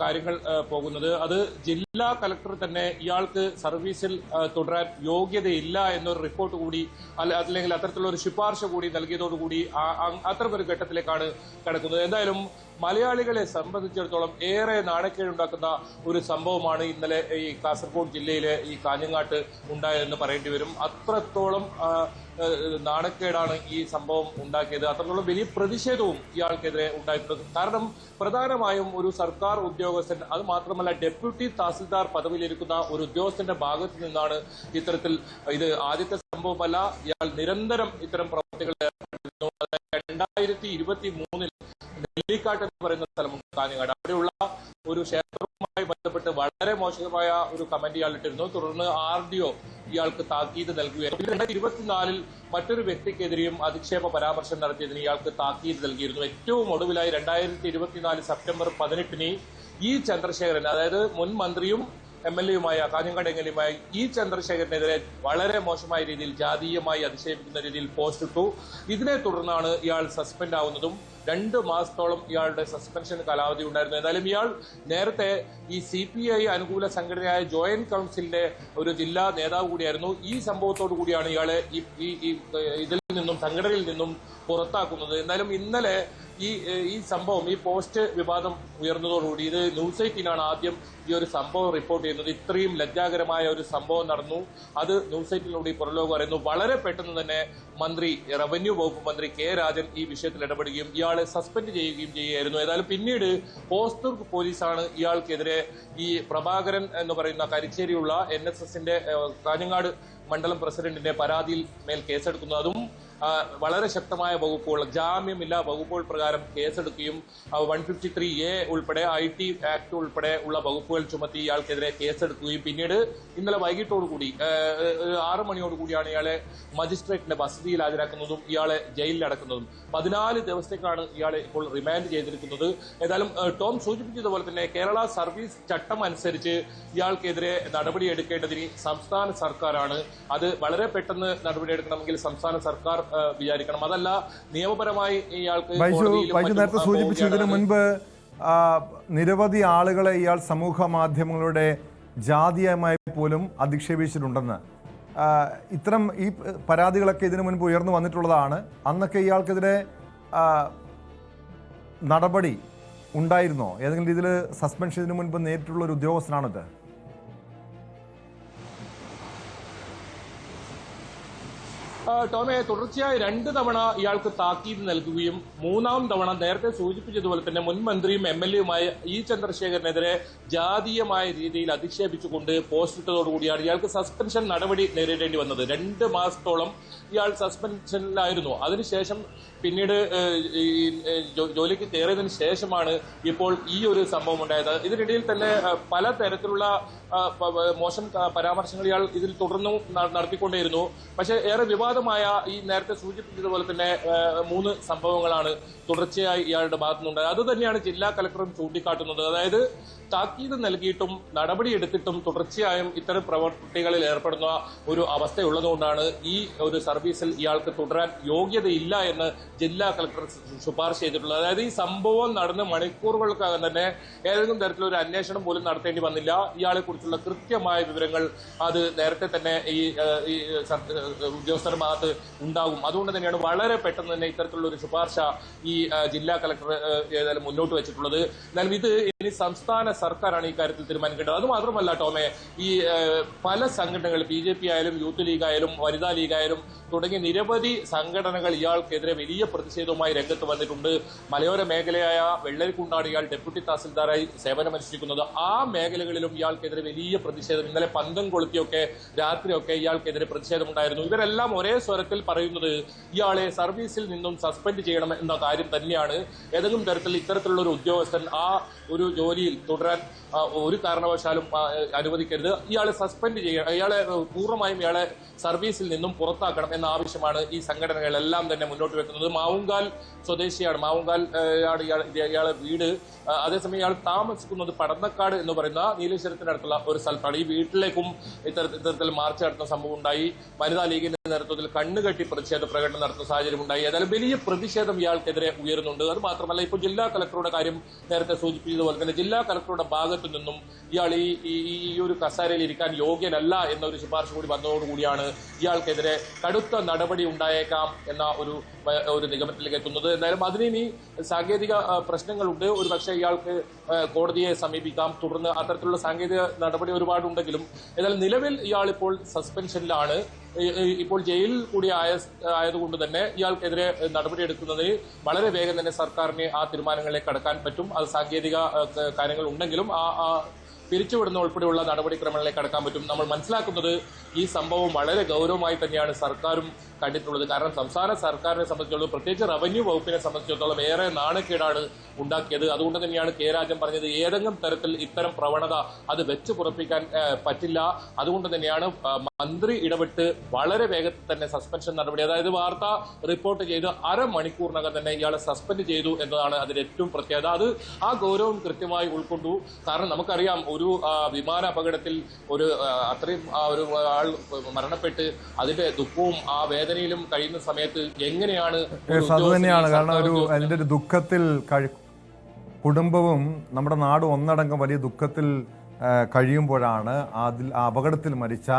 കാര്യങ്ങൾ പോകുന്നത്. അത് ജില്ലാ കലക്ടർ തന്നെ ഇയാൾക്ക് സർവീസിൽ തുടരാൻ യോഗ്യതയില്ല എന്നൊരു റിപ്പോർട്ട് കൂടി, അല്ലെങ്കിൽ അത്തരത്തിലുള്ള ഒരു ശുപാർശ കൂടി നൽകിയതോടുകൂടി അത്തരമൊരു ഘട്ടത്തിലേക്കാണ് കടക്കുന്നത്. എന്തായാലും മലയാളികളെ സംബന്ധിച്ചിടത്തോളം ഏറെ നാണക്കേടുണ്ടാക്കുന്ന ഒരു സംഭവമാണ് ഇന്നലെ ഈ കാസർഗോഡ് ജില്ലയിലെ ഈ കാഞ്ഞങ്ങാട്ട് ഉണ്ടായതെന്ന് പറയേണ്ടി വരും. അത്രത്തോളം നാണക്കേടാണ് ഈ സംഭവം ഉണ്ടാക്കിയത്. അത്രത്തോളം വലിയ പ്രതിഷേധവും ഇയാൾക്കെതിരെ ഉണ്ടായിട്ടുണ്ട്. കാരണം പ്രധാനമായും ഒരു സർക്കാർ ഉദ്യോഗസ്ഥൻ, അത് മാത്രമല്ല ഡെപ്യൂട്ടി തഹസിൽദാർ പദവിയിലിരിക്കുന്ന ഒരു ഉദ്യോഗസ്ഥന്റെ ഭാഗത്ത് നിന്നാണ് ഇത്തരത്തിൽ, ഇത് ആദ്യത്തെ സംഭവമല്ല, ഇയാൾ നിരന്തരം ഇത്തരം പ്രവർത്തികൾ ഏർപ്പെട്ടിരുന്നു. 2023 നെല്ലിക്കാട്ട് എന്ന് പറയുന്ന സ്ഥലമുണ്ട് കാഞ്ഞങ്ങാട്. അവിടെയുള്ള ഒരു ക്ഷേത്രവുമായി ബന്ധപ്പെട്ട് വളരെ മോശമായ ഒരു കമന്റ് ഇയാൾ ഇട്ടിരുന്നു. തുടർന്ന് RDO ഇയാൾക്ക് താക്കീത് നൽകുകയായിരുന്നു. 2024 മറ്റൊരു വ്യക്തിക്കെതിരെയും അധിക്ഷേപ പരാമർശം നടത്തിയതിന് ഇയാൾക്ക് താക്കീത് നൽകിയിരുന്നു. ഏറ്റവും ഒടുവിലായി 2024 സെപ്റ്റംബർ 18 E. ചന്ദ്രശേഖരൻ, അതായത് മുൻ മന്ത്രിയും MLA-യുമായ കാഞ്ഞങ്ങാട് MLA-യുമായ E. ചന്ദ്രശേഖരനെതിരെ വളരെ മോശമായ രീതിയിൽ, ജാതീയമായി അധിക്ഷേപിക്കുന്ന രീതിയിൽ പോസ്റ്റ് ഇട്ടു. ഇതിനെ തുടർന്നാണ് ഇയാൾ സസ്പെൻഡ് ആവുന്നതും. 2 മാസത്തോളം ഇയാളുടെ സസ്പെൻഷൻ കാലാവധി ഉണ്ടായിരുന്നു. എന്നാലും ഇയാൾ നേരത്തെ ഈ CPI അനുകൂല സംഘടനയായ ജോയിന്റ് കൗൺസിലിന്റെ ഒരു ജില്ലാ നേതാവ് കൂടിയായിരുന്നു. ഈ സംഭവത്തോടു കൂടിയാണ് ഇയാളെ ഇതിൽ നിന്നും, സംഘടനയിൽ നിന്നും പുറത്താക്കുന്നത്. എന്നാലും ഇന്നലെ ഈ സംഭവം, ഈ പോസ്റ്റ് വിവാദം ഉയർന്നതോടുകൂടി, ഇത് ന്യൂസ് 18 ആദ്യം ഈ ഒരു സംഭവം റിപ്പോർട്ട് ചെയ്യുന്നത്. ഇത്രയും ലജ്ജാകരമായ ഒരു സംഭവം നടന്നു, അത് ന്യൂസ് 18 പുറലോകം അറിയുന്നു. വളരെ പെട്ടെന്ന് തന്നെ റവന്യൂ വകുപ്പ് മന്ത്രി K. രാജൻ ഈ വിഷയത്തിൽ ഇടപെടുകയും ഇയാളെ സസ്പെൻഡ് ചെയ്യുകയും ചെയ്യുകയായിരുന്നു. ഏതായാലും പിന്നീട് ഹോസ്ദുർഗ് പോലീസാണ് ഇയാൾക്കെതിരെ ഈ പ്രഭാകരൻ എന്ന് പറയുന്ന കരിച്ചേരിയുള്ള NSSന്റെ കാഞ്ഞങ്ങാട് മണ്ഡലം പ്രസിഡന്റിന്റെ പരാതിയിൽ മേൽ കേസെടുക്കുന്നത്. അതും വളരെ ശക്തമായ വകുപ്പുകൾ, ജാമ്യമില്ലാ വകുപ്പുകൾ പ്രകാരം കേസെടുക്കുകയും 153A ഉൾപ്പെടെ IT ആക്ട് ഉൾപ്പെടെ ഉള്ള വകുപ്പുകൾ ചുമത്തി ഇയാൾക്കെതിരെ കേസെടുക്കുകയും പിന്നീട് ഇന്നലെ വൈകിട്ടോടുകൂടി 6 മണിയോടുകൂടിയാണ് ഇയാളെ മജിസ്ട്രേറ്റിന്റെ വസതിയിൽ ഹാജരാക്കുന്നതും ഇയാളെ ജയിലിൽ അടക്കുന്നതും. 14 ദിവസത്തേക്കാണ് ഇയാളെ ഇപ്പോൾ റിമാൻഡ് ചെയ്തിരിക്കുന്നത്. ഏതായാലും ടോം സൂചിപ്പിച്ചതുപോലെ തന്നെ കേരള സർവീസ് ചട്ടം അനുസരിച്ച് ഇയാൾക്കെതിരെ നടപടിയെടുക്കേണ്ടതിന് സംസ്ഥാന സർക്കാരാണ്. അത് വളരെ പെട്ടെന്ന് നടപടിയെടുക്കണമെങ്കിൽ സംസ്ഥാന സർക്കാർ വിചാരിക്കണം. അതല്ല നിയമപരമായി ഇയാൾക്ക് നേരത്തെ സൂചിപ്പിച്ചു, ഇതിനു മുൻപ് നിരവധി ആളുകളെ ഇയാൾ സമൂഹ മാധ്യമങ്ങളുടെ ജാതീയമായി പോലും അധിക്ഷേപിച്ചിട്ടുണ്ടെന്ന്. ഇത്തരം ഈ പരാതികളൊക്കെ ഇതിനു മുൻപ് ഉയർന്നു വന്നിട്ടുള്ളതാണ്. അന്നൊക്കെ ഇയാൾക്കെതിരെ നടപടി ഉണ്ടായിരുന്നോ? ഏതെങ്കിലും രീതിയിൽ സസ്പെൻഷൻ ഇതിനു മുൻപ് നേരിട്ടുള്ള ഒരു ഉദ്യോഗസ്ഥനാണിത്? ടോമെ, തുടർച്ചയായി 2 തവണ ഇയാൾക്ക് താക്കീത് നൽകുകയും 3ാം തവണ നേരത്തെ സൂചിപ്പിച്ചതുപോലെ തന്നെ മുൻ മന്ത്രിയും MLA-യുമായ E. ചന്ദ്രശേഖരനെതിരെ ജാതീയമായ രീതിയിൽ അധിക്ഷേപിച്ചുകൊണ്ട് പോസ്റ്റ് ഇട്ടതോടുകൂടിയാണ് ഇയാൾക്ക് സസ്പെൻഷൻ നടപടി നേരിടേണ്ടി വന്നത്. 2 മാസത്തോളം ഇയാൾ സസ്പെൻഷനിലായിരുന്നു. അതിനുശേഷം പിന്നീട് ജോലിക്ക് കയറിയതിനു ശേഷമാണ് ഇപ്പോൾ ഈ ഒരു സംഭവം ഉണ്ടായത്. ഇതിനിടയിൽ തന്നെ പലതരത്തിലുള്ള മോശം പരാമർശങ്ങൾ ഇയാൾ ഇതിൽ തുടർന്നും നടത്തിക്കൊണ്ടേയിരുന്നു. പക്ഷേ ഏറെ വിവാദമായ ഈ നേരത്തെ സൂചിപ്പിച്ചതുപോലെ തന്നെ 3 സംഭവങ്ങളാണ് തുടർച്ചയായി ഇയാളുടെ ഭാഗത്തുനിന്നുണ്ടായത്. അത് തന്നെയാണ് ജില്ലാ കലക്ടറും ചൂണ്ടിക്കാട്ടുന്നത്. അതായത് താക്കീത് നൽകിയിട്ടും നടപടിയെടുത്തിട്ടും തുടർച്ചയായും ഇത്തരം പ്രവർത്തികളിൽ ഏർപ്പെടുന്ന ഒരു അവസ്ഥയുള്ളതുകൊണ്ടാണ് ഈ ഒരു സർവീസിൽ ഇയാൾക്ക് തുടരാൻ യോഗ്യതയില്ല എന്ന് ജില്ലാ കളക്ടർ ശുപാർശ ചെയ്തിട്ടുള്ളത്. അതായത് ഈ സംഭവം നടന്ന് മണിക്കൂറുകൾക്കകം തന്നെ ഏതെങ്കിലും തരത്തിലൊരു അന്വേഷണം പോലും നടത്തേണ്ടി വന്നില്ല. ഇയാളെ കുറിച്ചുള്ള കൃത്യമായ വിവരങ്ങൾ അത് നേരത്തെ തന്നെ ഈ ഉദ്യോഗസ്ഥരുടെ ഭാഗത്ത് ഉണ്ടാകും. അതുകൊണ്ട് തന്നെയാണ് വളരെ പെട്ടെന്ന് തന്നെ ഇത്തരത്തിലുള്ള ഒരു ശുപാർശ ഈ ജില്ലാ കളക്ടർ ഏതായാലും മുന്നോട്ട് വെച്ചിട്ടുള്ളത്. എന്നാലും ഇത് ഇനി സംസ്ഥാന സർക്കാരാണ് ഈ കാര്യത്തിൽ തീരുമാനിക്കേണ്ടത്. അത് മാത്രമല്ല ടോമെ, ഈ പല സംഘടനകൾ BJP ആയാലും യൂത്ത് ലീഗ് ആയാലും വനിതാ ലീഗ് ആയാലും തുടങ്ങിയ നിരവധി സംഘടനകൾ ഇയാൾക്കെതിരെ വലിയ പ്രതിഷേധവുമായി രംഗത്ത് വന്നിട്ടുണ്ട്. മലയോര മേഖലയായ വെള്ളരിക്കുണ്ടാണ് ഇയാൾ ഡെപ്യൂട്ടി തഹസിൽദാറായി സേവനമനുഷ്ഠിക്കുന്നത്. ആ മേഖലകളിലും ഇയാൾക്കെതിരെ വലിയ പ്രതിഷേധം, ഇന്നലെ പന്തം കൊളുത്തിയൊക്കെ രാത്രിയൊക്കെ ഇയാൾക്കെതിരെ പ്രതിഷേധമുണ്ടായിരുന്നു. ഇവരെല്ലാം ഒരേ സ്വരത്തിൽ പറയുന്നത് ഇയാളെ സർവീസിൽ നിന്നും സസ്പെൻഡ് ചെയ്യണം എന്ന കാര്യം തന്നെയാണ്. ഏതെങ്കിലും തരത്തിൽ ഇത്തരത്തിലുള്ള ഒരു ഉദ്യോഗസ്ഥൻ ആ ഒരു ജോലിയിൽ തുടരാൻ ഒരു കാരണവശാലും അനുവദിക്കരുത്. ഇയാളെ സസ്പെൻഡ് ചെയ്യണം, ഇയാളെ പൂർണ്ണമായും ഇയാളെ സർവീസിൽ നിന്നും പുറത്താക്കണം എന്ന ആവശ്യമാണ് ഈ സംഘടനകളെല്ലാം തന്നെ മുന്നോട്ട് വെക്കുന്നത്. മാവുങ്കാൽ സ്വദേശിയാണ്, മാവുങ്കാൽ ഇയാളെ വീട്. അതേസമയം ഇയാൾ താമസിക്കുന്നത് പടന്നക്കാട് എന്ന് പറയുന്ന നീലേശ്വരത്തിനടുത്തുള്ള ഒരു സ്ഥലത്താണ്. ഈ വീട്ടിലേക്കും ഇത്തരത്തിൽ മാർച്ച് നടത്തുന്ന സംഭവം ഉണ്ടായി. വനിതാ ലീഗിന്റെ നേതൃത്വത്തിൽ കണ്ണുകെട്ടി പ്രതിഷേധ പ്രകടനം നടത്തുന്ന സാഹചര്യം ഉണ്ടായി. ഏതായാലും വലിയ പ്രതിഷേധം ഇയാൾക്കെതിരെ ഉയരുന്നുണ്ട്. അത് മാത്രമല്ല, ഇപ്പോൾ ജില്ലാ കളക്ടറുടെ കാര്യം നേരത്തെ സൂചിപ്പിച്ചതുപോലെ തന്നെ ജില്ലാ കളക്ടറുടെ ഭാഗത്തു നിന്നും ഇയാൾ ഈ ഒരു കസേരയിൽ ഇരിക്കാൻ യോഗ്യനല്ല എന്നൊരു ശുപാർശ കൂടി വന്നതോടുകൂടിയാണ് ഇയാൾക്കെതിരെ കടുത്ത നടപടി ഉണ്ടായേക്കാം എന്ന ഒരു നിഗമനത്തിലേക്ക് എത്തുന്നത്. എന്തായാലും അതിനി സാങ്കേതിക പ്രശ്നങ്ങളുണ്ട്. ഒരു പക്ഷേ ഇയാൾക്ക് കോടതിയെ സമീപിക്കാം. തുടർന്ന് അത്തരത്തിലുള്ള സാങ്കേതിക നടപടി ഒരുപാടുണ്ടെങ്കിലും ഏതായാലും നിലവിൽ ഇയാൾ ഇപ്പോൾ സസ്പെൻഷനിലാണ്. ഇപ്പോൾ ജയിലിൽ കൂടി ആയതുകൊണ്ട് തന്നെ ഇയാൾക്കെതിരെ നടപടിയെടുക്കുന്നതിന് വളരെ വേഗം തന്നെ സർക്കാരിന് ആ തീരുമാനങ്ങളിലേക്ക് കടക്കാൻ പറ്റും. അത് സാങ്കേതിക കാര്യങ്ങൾ ഉണ്ടെങ്കിലും പിരിച്ചുവിടുന്ന ഉൾപ്പെടെയുള്ള നടപടിക്രമങ്ങളിലേക്ക് കടക്കാൻ പറ്റും. നമ്മൾ മനസ്സിലാക്കുന്നത് ഈ സംഭവം വളരെ ഗൗരവമായി തന്നെയാണ് സർക്കാരും കണ്ടിട്ടുള്ളത്. കാരണം സംസ്ഥാന സർക്കാരിനെ സംബന്ധിച്ചിടത്തോളം, പ്രത്യേകിച്ച് റവന്യൂ വകുപ്പിനെ സംബന്ധിച്ചിടത്തോളം ഏറെ നാണക്കേടാണ് ഉണ്ടാക്കിയത്. അതുകൊണ്ട് തന്നെയാണ് കെ രാജൻ പറഞ്ഞത് ഏതെങ്കിലും തരത്തിൽ ഇത്തരം പ്രവണത അത് വെച്ച് പുറപ്പിക്കാൻ പറ്റില്ല. അതുകൊണ്ട് തന്നെയാണ് മന്ത്രി ഇടപെട്ട് വളരെ വേഗത്തിൽ തന്നെ സസ്പെൻഷൻ നടപടി, അതായത് വാർത്ത റിപ്പോർട്ട് ചെയ്ത് അരമണിക്കൂറിനകം തന്നെ ഇയാളെ സസ്പെൻഡ് ചെയ്തു എന്നതാണ് അതിന്റെ ഏറ്റവും പ്രത്യേകത. അത് ആ ഗൗരവം കൃത്യമായി ഉൾക്കൊണ്ടു. കാരണം നമുക്കറിയാം, ഒരു വിമാന അപകടത്തിൽ അത്രയും ഒരു ആൾ മരണപ്പെട്ട് അതിന്റെ ദുഃഖവും ആ വേദനയിലും കഴിയുന്ന സമയത്ത് എങ്ങനെയാണ് അത് തന്നെയാണ്. കാരണം അതിന്റെ ഒരു ദുഃഖത്തിൽ കുടുംബവും നമ്മുടെ നാടും ഒന്നടങ്കം വലിയ ദുഃഖത്തിൽ കഴിയുമ്പോഴാണ് ആ അപകടത്തിൽ മരിച്ച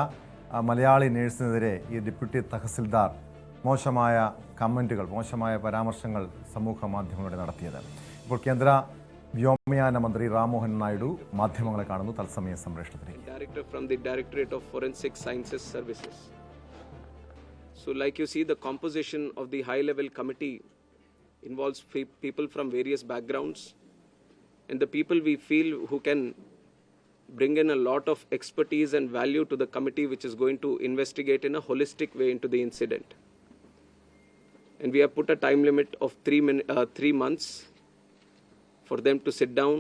മലയാളി നേഴ്സിനെതിരെ ഈ ഡെപ്യൂട്ടി തഹസിൽദാർ മോശമായ കമന്റുകൾ, മോശമായ പരാമർശങ്ങൾ സമൂഹ മാധ്യമങ്ങളിലൂടെ നടത്തിയത്. ഇപ്പോൾ കേന്ദ്ര വ്യോമയാന മന്ത്രി റാം മോഹൻ നായിഡു മാധ്യമങ്ങളെ കാണുന്നു തത്സമയ സംപ്രേഷണത്തിലേക്ക്. Director from the Directorate of Forensic Sciences Services. So like you see, the composition of the high-level committee involves people from various backgrounds, and the people we feel who can bring in a lot of expertise and value to the committee, which is going to investigate in a holistic way into the incident. And we have put a time limit of 3 months for them to sit down,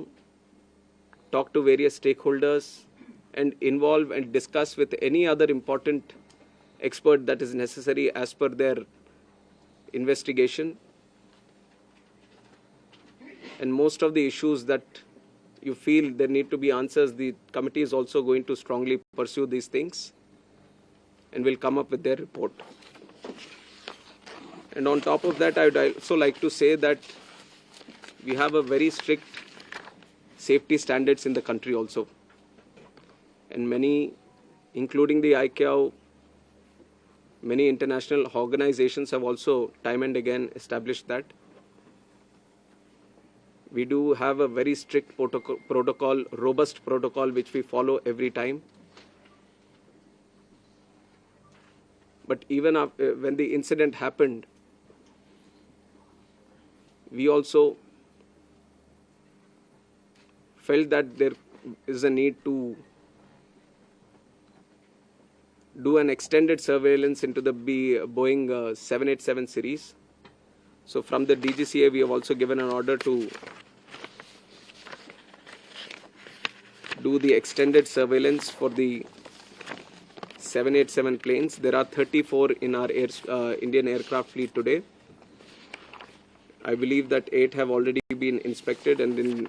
talk to various stakeholders, and involve and discuss with any other important expert that is necessary as per their investigation. And most of the issues that you feel there need to be answers, the committee is also going to strongly pursue these things and will come up with their report. And on top of that, I would also like to say that we have a very strict safety standards in the country also. And many, including the ICAO, many international organizations have also time and again established that. We do have a very strict protocol, robust protocol, which we follow every time. But even after, when the incident happened, we also felt that there is a need to do an extended surveillance into the Boeing 787 series. So from the DGCA, we have also given an order to do the extended surveillance for the 787 planes. There are 34 in our Indian aircraft fleet today. I believe that 8 have already been inspected, and then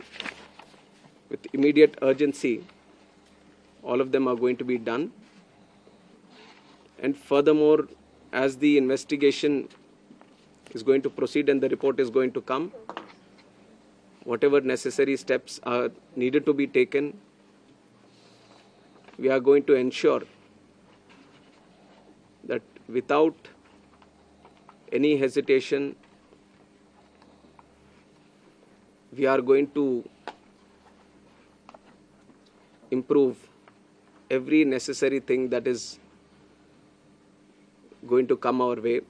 with immediate urgency. All of them are going to be done. And furthermore, as the investigation is going to proceed and the report is going to come, whatever necessary steps are needed to be taken, we are going to ensure that without any hesitation, we are going to improve every necessary thing that is going to come our way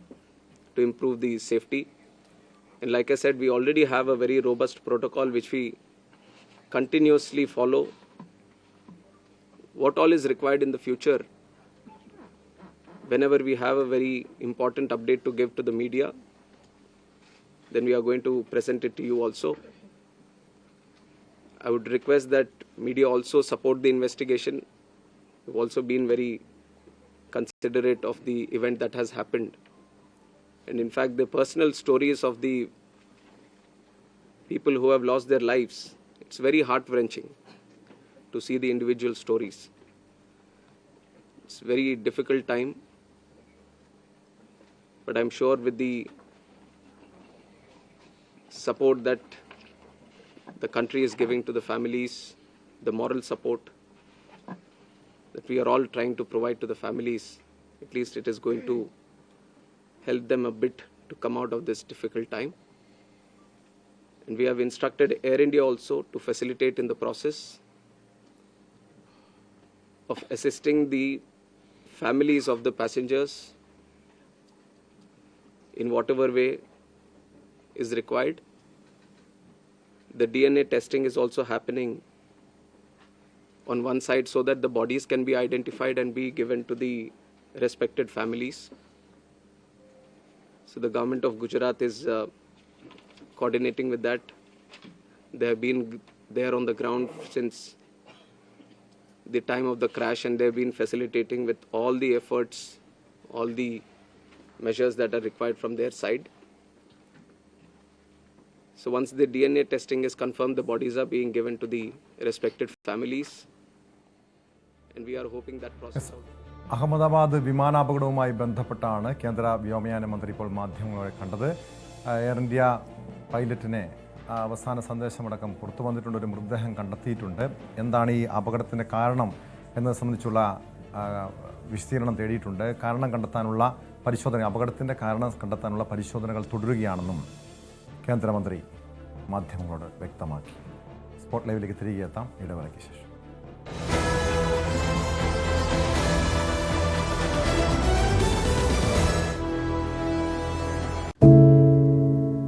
to improve the safety. And like I said, we already have a very robust protocol which we continuously follow. What all is required in the future, whenever we have a very important update to give to the media, then we are going to present it to you also. I would request that media also support the investigation. We've also been very considerate of the event that has happened. And in fact, the personal stories of the people who have lost their lives, it's very heart-wrenching to see the individual stories. It's a very difficult time, but I'm sure with the support that the country is giving to the families, the moral support that we are all trying to provide to the families, at least it is going to help them a bit to come out of this difficult time. And we have instructed Air India also to facilitate in the process of assisting the families of the passengers in whatever way is required. The DNA testing is also happening on one side so that the bodies can be identified and be given to the respected families. So the government of Gujarat is coordinating with that. They have been there on the ground since the time of the crash, and they have been facilitating with all the efforts, all the measures that are required from their side. So once the DNA testing is confirmed, the bodies are being given to the respected families, and we are hoping that process out. Ahmedabad വിമാനാപകടവുമായി ബന്ധപ്പെട്ടാണ് കേന്ദ്ര വ്യോമയാന മന്ത്രി ഇപ്പോൾ മാധ്യമങ്ങളെ കണ്ടത്. Air India പൈലറ്റിനെ അവസാന സന്ദേശമടക്കം പുറത്തു വന്നിട്ടുണ്ട്. ഒരു മൃതദേഹം കണ്ടെത്തിയിട്ടുണ്ട്. എന്താണ് ഈ അപകടത്തിൻ്റെ കാരണം എന്നത് സംബന്ധിച്ചുള്ള വിശദീകരണം തേടിയിട്ടുണ്ട്. കാരണം കണ്ടെത്താനുള്ള പരിശോധന, അപകടത്തിൻ്റെ കാരണം കണ്ടെത്താനുള്ള പരിശോധനകൾ തുടരുകയാണെന്നും കേന്ദ്രമന്ത്രി മാധ്യമങ്ങളോട് വ്യക്തമാക്കി. സ്പോട്ട് ലൈവിലേക്ക് തിരികെ എത്താം ഇടവേളയ്ക്ക് ശേഷം.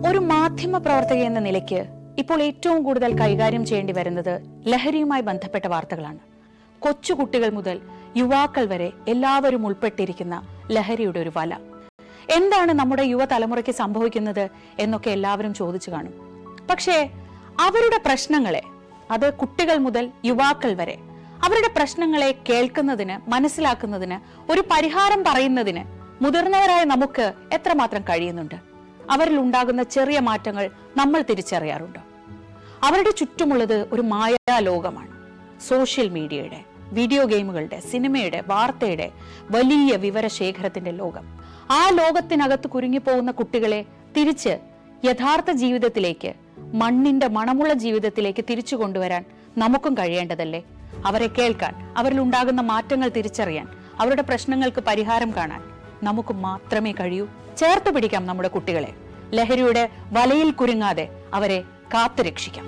ഒരു മാധ്യമ പ്രവർത്തക എന്ന നിലയ്ക്ക് ഇപ്പോൾ ഏറ്റവും കൂടുതൽ കൈകാര്യം ചെയ്യേണ്ടി വരുന്നത് ലഹരിയുമായി ബന്ധപ്പെട്ട വാർത്തകളാണ്. കൊച്ചുകുട്ടികൾ മുതൽ യുവാക്കൾ വരെ എല്ലാവരും ഉൾപ്പെട്ടിരിക്കുന്ന ലഹരിയുടെ ഒരു വല. എന്താണ് നമ്മുടെ യുവതലമുറയ്ക്ക് സംഭവിക്കുന്നത് എന്നൊക്കെ എല്ലാവരും ചോദിച്ചു കാണും. പക്ഷേ അവരുടെ പ്രശ്നങ്ങളെ, അത് കുട്ടികൾ മുതൽ യുവാക്കൾ വരെ, അവരുടെ പ്രശ്നങ്ങളെ കേൾക്കുന്നതിന്, മനസ്സിലാക്കുന്നതിന്, ഒരു പരിഹാരം പറയുന്നതിന് മുതിർന്നവരായ നമുക്ക് എത്രമാത്രം കഴിയുന്നുണ്ട്? അവരിൽ ഉണ്ടാകുന്ന ചെറിയ മാറ്റങ്ങൾ നമ്മൾ തിരിച്ചറിയാറുണ്ട്. അവരുടെ ചുറ്റുമുള്ളത് ഒരു മായാ ലോകമാണ്. സോഷ്യൽ മീഡിയയുടെ, വീഡിയോ ഗെയിമുകളുടെ, സിനിമയുടെ, വാർത്തയുടെ വലിയ വിവരശേഖരത്തിന്റെ ലോകം. ആ ലോകത്തിനകത്ത് കുരുങ്ങിപ്പോകുന്ന കുട്ടികളെ തിരിച്ച് യഥാർത്ഥ ജീവിതത്തിലേക്ക്, മണ്ണിന്റെ മണമുള്ള ജീവിതത്തിലേക്ക് തിരിച്ചു കൊണ്ടുവരാൻ നമുക്കും കഴിയേണ്ടതല്ലേ? അവരെ കേൾക്കാൻ, അവരിൽ ഉണ്ടാകുന്ന മാറ്റങ്ങൾ തിരിച്ചറിയാൻ, അവരുടെ പ്രശ്നങ്ങൾക്ക് പരിഹാരം കാണാൻ നമുക്ക് മാത്രമേ കഴിയൂ. ചേർത്ത് പിടിക്കാം നമ്മുടെ കുട്ടികളെ. ലഹരിയുടെ വലയിൽ കുരുങ്ങാതെ അവരെ കാത്തുരക്ഷിക്കാം.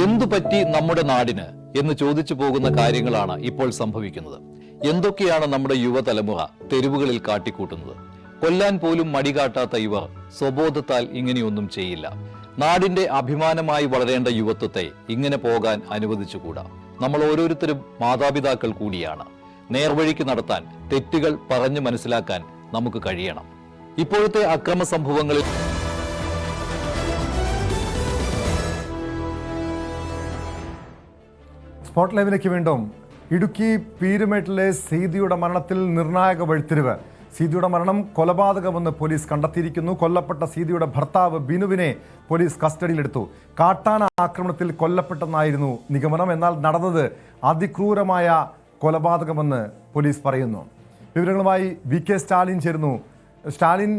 എന്തുപറ്റി നമ്മുടെ നാടിന് എന്ന് ചോദിച്ചു പോകുന്ന കാര്യങ്ങളാണ് ഇപ്പോൾ സംഭവിക്കുന്നത്. എന്തൊക്കെയാണ് നമ്മുടെ യുവതലമുറ തെരുവുകളിൽ കാട്ടിക്കൂട്ടുന്നത്? കൊല്ലാൻ പോലും മടികാട്ടാത്ത ഇവർ സ്വബോധത്താൽ ഇങ്ങനെയൊന്നും ചെയ്യില്ല. നാടിന്റെ അഭിമാനമായി വളരേണ്ട യുവത്വത്തെ ഇങ്ങനെ പോകാൻ അനുവദിച്ചുകൂടാ. നമ്മൾ ഓരോരുത്തരും മാതാപിതാക്കൾ കൂടിയാണ്. നേർവഴിക്ക് നടത്താൻ, തെറ്റുകൾ പറഞ്ഞു മനസ്സിലാക്കാൻ നമുക്ക് കഴിയണം. ഇപ്പോഴത്തെ അക്രമ സംഭവങ്ങളിൽ സ്പോട്ട് ലൈവിലേക്ക് വീണ്ടും ഇടുക്കി പീരുമേട്ടിലെ സീതയുടെ മരണത്തിൽ നിർണായക വഴിത്തിരിവ്. സീതയുടെ മരണം കൊലപാതകമെന്ന് പോലീസ് കണ്ടെത്തിയിരിക്കുന്നു. കൊല്ലപ്പെട്ട സീതയുടെ ഭർത്താവ് ബിനുവിനെ പോലീസ് കസ്റ്റഡിയിലെടുത്തു. കാട്ടാന ആക്രമണത്തിൽ കൊല്ലപ്പെട്ടെന്നായിരുന്നു നിഗമനം. എന്നാൽ നടന്നത് അതിക്രൂരമായ കൊലപാതകമെന്ന് പോലീസ് പറയുന്നു. വിവരങ്ങളുമായി വി കെ സ്റ്റാലിൻ ചേരുന്നു. സ്റ്റാലിൻ,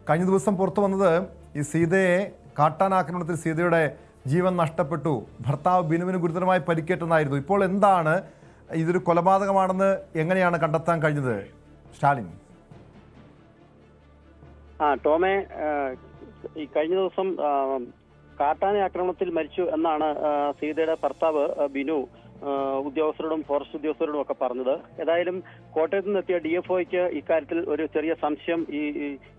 കഴിഞ്ഞ ദിവസം പുറത്തു വന്നത് ഈ സീതയെ കാട്ടാന ആക്രമണത്തിൽ സീതയുടെ ജീവൻ നഷ്ടപ്പെട്ടു, ഭർത്താവ് ബിനുവിന് ഗുരുതരമായി പരിക്കേറ്റെന്നായിരുന്നു. ഇപ്പോൾ എന്താണ് ഇതൊരു കൊലപാതകമാണെന്ന് എങ്ങനെയാണ് കണ്ടെത്താൻ കഴിഞ്ഞത് സ്റ്റാലിൻ? ടോമെ, ഈ കഴിഞ്ഞ ദിവസം കാട്ടാന ആക്രമണത്തിൽ മരിച്ചു എന്നാണ് സീതയുടെ ഭർത്താവ് ബിനു ഉദ്യോഗസ്ഥരോടും ഫോറസ്റ്റ് ഉദ്യോഗസ്ഥരോടും ഒക്കെ പറഞ്ഞത്. ഏതായാലും കോട്ടയത്ത് നിന്നെത്തിയ DFOയ്ക്ക് ഇക്കാര്യത്തിൽ ഒരു ചെറിയ സംശയം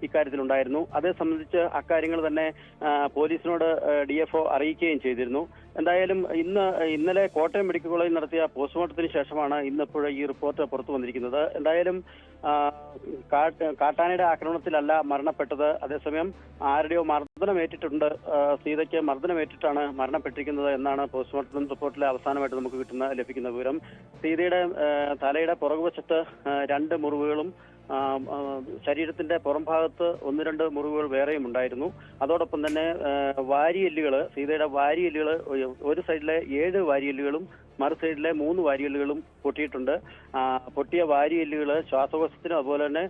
ഇക്കാര്യത്തിലുണ്ടായിരുന്നു. അതേ സംബന്ധിച്ച് അക്കാര്യങ്ങൾ തന്നെ പോലീസിനോട് DFO അറിയിക്കുകയും ചെയ്തിരുന്നു. എന്തായാലും ഇന്നലെ കോട്ടയം മെഡിക്കൽ കോളേജിൽ നടത്തിയ പോസ്റ്റ്മോർട്ടത്തിന് ശേഷമാണ് ഇന്നിപ്പോഴും ഈ റിപ്പോർട്ട് പുറത്തു വന്നിരിക്കുന്നത്. എന്തായാലും കാട്ടാനയുടെ ആക്രമണത്തിലല്ല മരണപ്പെട്ടത്. അതേസമയം ആരുടെയോ മർദ്ദനമേറ്റിട്ടുണ്ട്, സീതയ്ക്ക് മർദ്ദനമേറ്റിട്ടാണ് മരണപ്പെട്ടിരിക്കുന്നത് എന്നാണ് പോസ്റ്റ്മോർട്ടം റിപ്പോർട്ടിലെ അവസാനമായിട്ട് നമുക്ക് ലഭിക്കുന്ന വിവരം. സീതയുടെ തലയുടെ പുറകുവശത്ത് 2 മുറിവുകളും ശരീരത്തിന്റെ പുറംഭാഗത്ത് 1-2 മുറിവുകൾ വേറെയും ഉണ്ടായിരുന്നു. അതോടൊപ്പം തന്നെ സീതയുടെ വാരിയെല്ലുകൾ ഒരു സൈഡിലെ 7 വാരിയെല്ലുകളും മറു സൈഡിലെ 3 വാരിയെല്ലുകളും പൊട്ടിയിട്ടുണ്ട്. പൊട്ടിയ വാരിയെല്ലുകൾ ശ്വാസകോശത്തിനും അതുപോലെ തന്നെ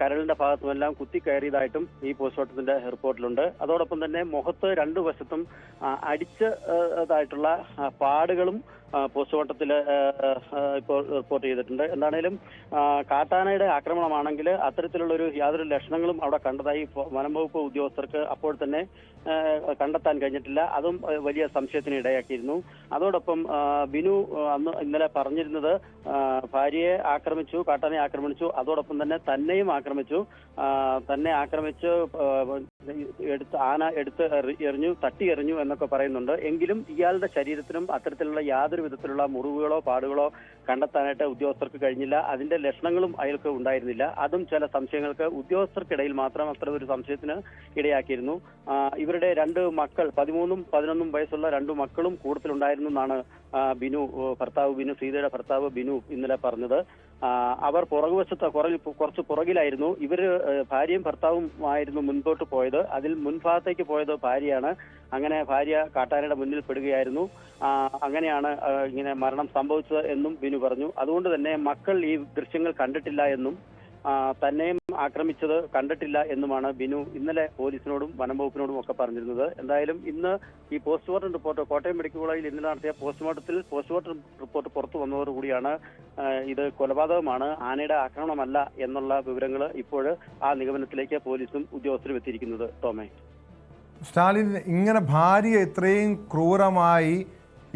കരളിന്റെ ഭാഗത്തുമെല്ലാം കുത്തിക്കയറിയതായിട്ടും ഈ പോസ്റ്റ്മോർട്ടത്തിന്റെ റിപ്പോർട്ടിലുണ്ട്. അതോടൊപ്പം തന്നെ മുഖത്ത് 2 വശത്തും അടിച്ചതായിട്ടുള്ള പാടുകളും പോസ്റ്റ്മോർട്ടത്തിൽ ഇപ്പോൾ റിപ്പോർട്ട് ചെയ്തിട്ടുണ്ട്. എന്താണേലും കാട്ടാനയുടെ ആക്രമണമാണെങ്കിൽ അത്തരത്തിലുള്ള യാതൊരു ലക്ഷണങ്ങളും അവിടെ കണ്ടതായി വനം വകുപ്പ് ഉദ്യോഗസ്ഥർക്ക് അപ്പോൾ തന്നെ കണ്ടെത്താൻ കഴിഞ്ഞിട്ടില്ല. അതും വലിയ സംശയത്തിന് ഇടയാക്കിയിരുന്നു. അതോടൊപ്പം ബിനു ഇന്നലെ പറഞ്ഞിരുന്നത് ഭാര്യയെ ആക്രമിച്ചു, കാട്ടാനെ ആക്രമിച്ചു, അതോടൊപ്പം തന്നെ തന്നെയും ആക്രമിച്ചു. തന്നെ ആക്രമിച്ച് ആന എടുത്ത് എറിഞ്ഞു, തട്ടി എറിഞ്ഞു എന്നൊക്കെ പറയുന്നുണ്ട്. എങ്കിലും ഇയാളുടെ ശരീരത്തിനും അത്തരത്തിലുള്ള യാതൊരു വിധത്തിലുള്ള മുറിവുകളോ പാടുകളോ കണ്ടെത്താനായിട്ട് ഉദ്യോഗസ്ഥർക്ക് കഴിഞ്ഞില്ല. അതിന്റെ ലക്ഷണങ്ങളും അയാൾക്ക് ഉണ്ടായിരുന്നില്ല. അതും ചില സംശയങ്ങൾക്ക് ഉദ്യോഗസ്ഥർക്കിടയിൽ മാത്രം അത്ര ഒരു സംശയത്തിന് ഇടയാക്കിയിരുന്നു. ഇവരുടെ 2 മക്കൾ, 13ഉം 11ഉം വയസ്സുള്ള 2 മക്കളും കൂട്ടത്തിലുണ്ടായിരുന്നു എന്നാണ് സീതയുടെ ഭർത്താവ് ബിനു ഇന്നലെ പറഞ്ഞത്. അവർ പുറകുവശത്ത് കുറച്ച് പുറകിലായിരുന്നു. ഇവര് ഭാര്യയും ഭർത്താവും ആയിരുന്നു മുൻപോട്ട് പോയത്. അതിൽ മുൻഭാഗത്തേക്ക് പോയത് ഭാര്യയാണ്. അങ്ങനെ ഭാര്യ കാട്ടാനയുടെ മുന്നിൽ പെടുകയായിരുന്നു. അങ്ങനെയാണ് ഇങ്ങനെ മരണം സംഭവിച്ചത് എന്നും ബിനു പറഞ്ഞു. അതുകൊണ്ട് തന്നെ മക്കൾ ഈ ദൃശ്യങ്ങൾ കണ്ടിട്ടില്ല എന്നും തന്നെയും ആക്രമിച്ചത് കണ്ടിട്ടില്ല എന്നുമാണ് ബിനു ഇന്നലെ പോലീസിനോടും വനം വകുപ്പിനോടും ഒക്കെ പറഞ്ഞിരുന്നത്. എന്തായാലും ഇന്ന് ഈ പോസ്റ്റ്മോർട്ടം റിപ്പോർട്ട് കോട്ടയം മെഡിക്കൽ കോളേജിൽ ഇന്നലെ നടത്തിയ പോസ്റ്റ്മോർട്ടം റിപ്പോർട്ട് പുറത്തു വന്നതോടുകൂടിയാണ് ഇത് കൊലപാതകമാണ്, ആനയുടെ ആക്രമണമല്ല എന്നുള്ള വിവരങ്ങൾ ഇപ്പോൾ ആ നിഗമനത്തിലേക്ക് പോലീസും ഉദ്യോഗസ്ഥരും എത്തിയിരിക്കുന്നത്. ടോമേ, സ്റ്റാലിൻ, ഇങ്ങനെ ഭാര്യയെ ഇത്രയും ക്രൂരമായി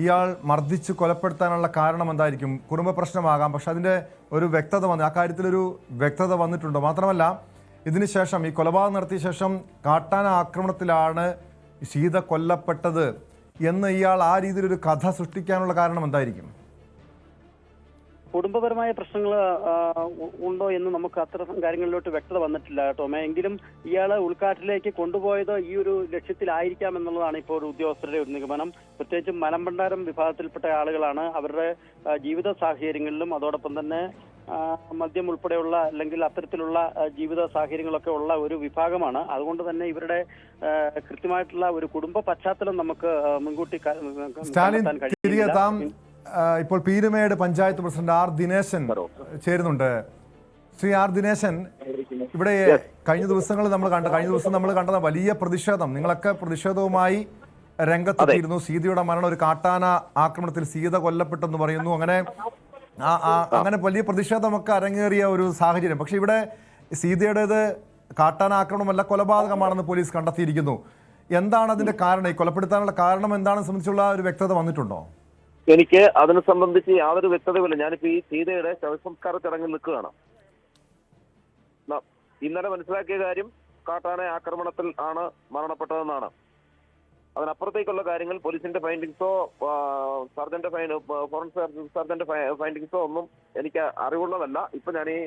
ഇയാൾ മർദ്ദിച്ച് കൊലപ്പെടുത്താനുള്ള കാരണം എന്തായിരിക്കും? കുടുംബ പ്രശ്നമാകാം, പക്ഷെ അതിൻ്റെ ഒരു വ്യക്തത ആ കാര്യത്തിലൊരു വ്യക്തത വന്നിട്ടുണ്ടോ? മാത്രമല്ല, ഇതിനുശേഷം ഈ കൊലപാതകം നടത്തിയ ശേഷം കാട്ടാന ആക്രമണത്തിലാണ് സീത കൊല്ലപ്പെട്ടത് എന്ന് ഇയാൾ ആ രീതിയിലൊരു കഥ സൃഷ്ടിക്കാനുള്ള കാരണം എന്തായിരിക്കും? കുടുംബപരമായ പ്രശ്നങ്ങൾ ഉണ്ടോ എന്ന് നമുക്ക് അത്തരം കാര്യങ്ങളിലോട്ട് വ്യക്തത വന്നിട്ടില്ല ടോമേ. എങ്കിലും ഇയാളെ ഉൾക്കാട്ടിലേക്ക് കൊണ്ടുപോയത് ഈ ഒരു ലക്ഷ്യത്തിലായിരിക്കാം എന്നുള്ളതാണ് ഇപ്പോൾ ഉദ്യോഗസ്ഥരുടെ ഒരു നിഗമനം. പ്രത്യേകിച്ചും മലമ്പണ്ടാരം വിഭാഗത്തിൽപ്പെട്ട ആളുകളാണ്. അവരുടെ ജീവിത സാഹചര്യങ്ങളിലും അതോടൊപ്പം തന്നെ മദ്യം ഉൾപ്പെടെയുള്ള അല്ലെങ്കിൽ അത്തരത്തിലുള്ള ജീവിത സാഹചര്യങ്ങളൊക്കെ ഉള്ള ഒരു വിഭാഗമാണ്. അതുകൊണ്ട് തന്നെ ഇവരുടെ കൃത്യമായിട്ടുള്ള ഒരു കുടുംബ പശ്ചാത്തലം നമുക്ക് മുൻകൂട്ടി കണ്ടെത്താൻ കഴിയില്ല. ഇപ്പോൾ പീരുമേട് പഞ്ചായത്ത് പ്രസിഡന്റ് ആർ ദിനേശൻ ചേരുന്നുണ്ട്. ശ്രീ ആർ ദിനേശൻ, ഇവിടെ കഴിഞ്ഞ ദിവസം നമ്മൾ കണ്ടത് വലിയ പ്രതിഷേധം, നിങ്ങളൊക്കെ പ്രതിഷേധവുമായി രംഗത്തെത്തിയിരുന്നു. സീതയുടെ മരണം ഒരു കാട്ടാന ആക്രമണത്തിൽ സീത കൊല്ലപ്പെട്ടെന്ന് പറയുന്നു. അങ്ങനെ വലിയ പ്രതിഷേധമൊക്കെ അരങ്ങേറിയ ഒരു സാഹചര്യം. പക്ഷെ ഇവിടെ സീതയുടേത് കാട്ടാന ആക്രമണമല്ല, കൊലപാതകമാണെന്ന് പോലീസ് കണ്ടെത്തിയിരിക്കുന്നു. എന്താണ് അതിന്റെ കാരണം? ഈ കൊലപ്പെടുത്താനുള്ള കാരണം എന്താണെന്ന് സംബന്ധിച്ചുള്ള ഒരു വ്യക്തത വന്നിട്ടുണ്ടോ? എനിക്ക് അതിനെ സംബന്ധിച്ച് യാതൊരു വ്യക്തതയുമില്ല. ഞാനിപ്പോ ഈ സീതയുടെ ശവസംസ്കാര ചടങ്ങിൽ നിൽക്കുകയാണ്. ഇന്നലെ മനസ്സിലാക്കിയ കാര്യം കാട്ടാന ആക്രമണത്തിൽ ആണ് മരണപ്പെട്ടതെന്നാണ്. അതിനപ്പുറത്തേക്കുള്ള കാര്യങ്ങൾ പോലീസിന്റെ ഫൈൻഡിങ്സോ ഫോറൻസിക് സർജന്റെ ഫൈൻഡിങ്സോ ഒന്നും എനിക്ക് അറിവുള്ളതല്ല. ഇപ്പൊ ഞാൻ ഈ